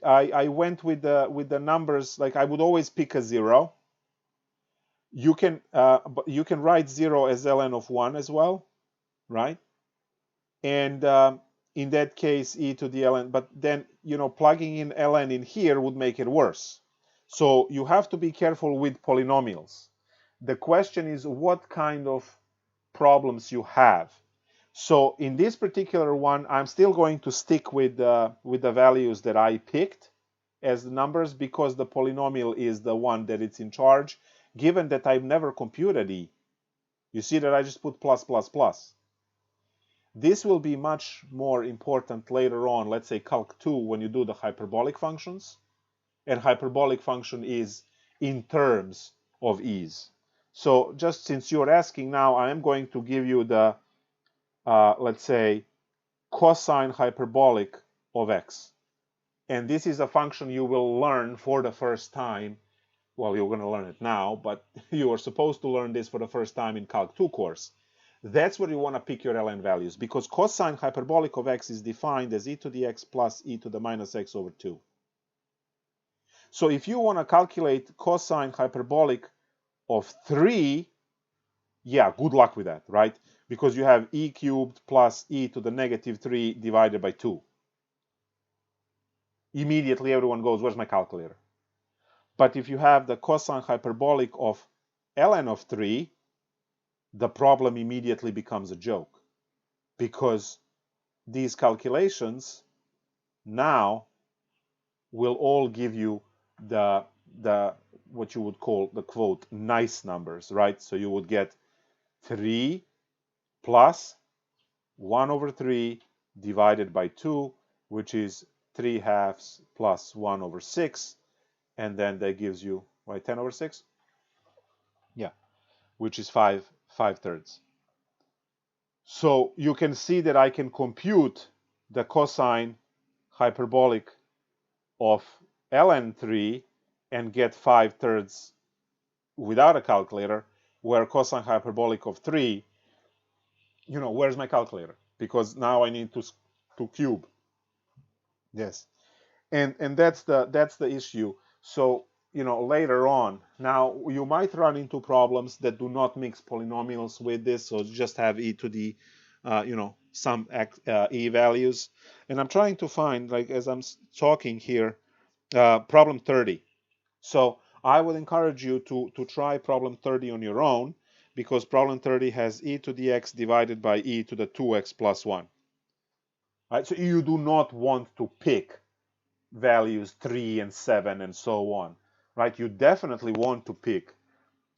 I went with the numbers. Like I would always pick a 0. You can write 0 as ln of 1 as well, right? And in that case, e to the ln. But then plugging in ln in here would make it worse. So you have to be careful with polynomials. The question is what kind of problems you have. So in this particular one, I'm still going to stick with the values that I picked as the numbers because the polynomial is the one that it's in charge, given that I've never computed e. You see that I just put plus, plus, plus. This will be much more important later on, let's say Calc 2, when you do the hyperbolic functions. And hyperbolic function is in terms of e's. So just since you're asking now, I am going to give you the let's say, cosine hyperbolic of x. And this is a function you will learn for the first time. Well, you're going to learn it now, but you are supposed to learn this for the first time in Calc 2 course. That's where you want to pick your ln values, because cosine hyperbolic of x is defined as e to the x plus e to the minus x over 2. So if you want to calculate cosine hyperbolic of 3, yeah, good luck with that, right? Because you have e cubed plus e to the negative 3 divided by 2. Immediately everyone goes, where's my calculator? But if you have the cosine hyperbolic of ln of 3, the problem immediately becomes a joke. Because these calculations now will all give you the what you would call the quote nice numbers, right? So you would get 3 plus 1 over 3 divided by 2, which is 3 halves plus 1 over 6. And then that gives you, 10 over 6? Yeah, which is 5 thirds. So you can see that I can compute the cosine hyperbolic of ln 3 and get 5 thirds without a calculator, where cosine hyperbolic of 3, where's my calculator? Because now I need to cube. Yes. And that's the issue. So, later on, now you might run into problems that do not mix polynomials with this, so just have e to the, some e values. And I'm trying to find, like as I'm talking here, problem 30. So I would encourage you to try problem 30 on your own, because problem 30 has e to the x divided by e to the 2x plus 1. Right? So you do not want to pick values 3 and 7 and so on, right? You definitely want to pick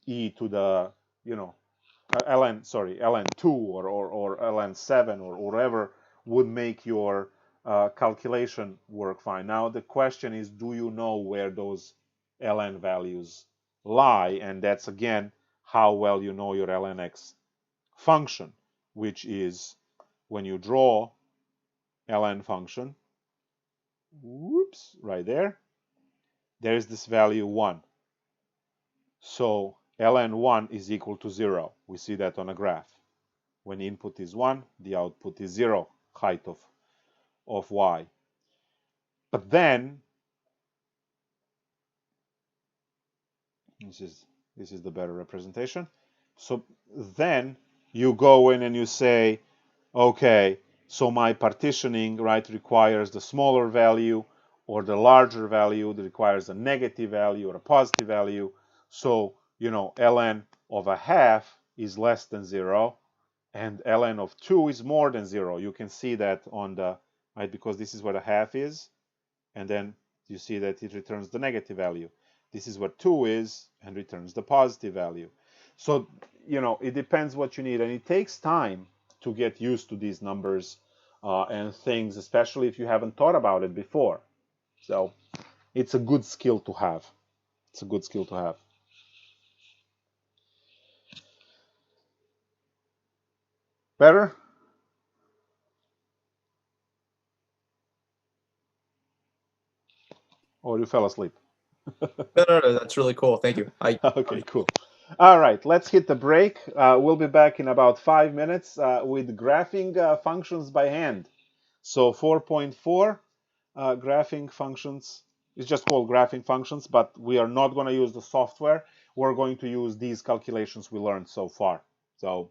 e to the, ln2 or ln7 or whatever would make your calculation work fine. Now the question is, do you know where those ln values lie? And that's again how well you know your ln x function, which is when you draw ln function, whoops, right there, there's this value 1. So ln1 is equal to 0. We see that on a graph. When input is 1, the output is 0, height of y. But then, this is the better representation. So then you go in and you say, okay, so my partitioning, right, requires the smaller value or the larger value that requires a negative value or a positive value. So, ln of a half is less than 0, and ln of 2 is more than 0. You can see that on the, right, because this is where a half is, and then you see that it returns the negative value. This is what 2 is, and returns the positive value. So, it depends what you need, and it takes time to get used to these numbers and things, especially if you haven't thought about it before. So it's a good skill to have. It's a good skill to have. Better? Or you fell asleep? No, that's really cool. Thank you. Okay, cool. All right, let's hit the break. We'll be back in about 5 minutes with graphing functions by hand. So 4.4 graphing functions is just called graphing functions, but we are not going to use the software. We're going to use these calculations we learned so far. So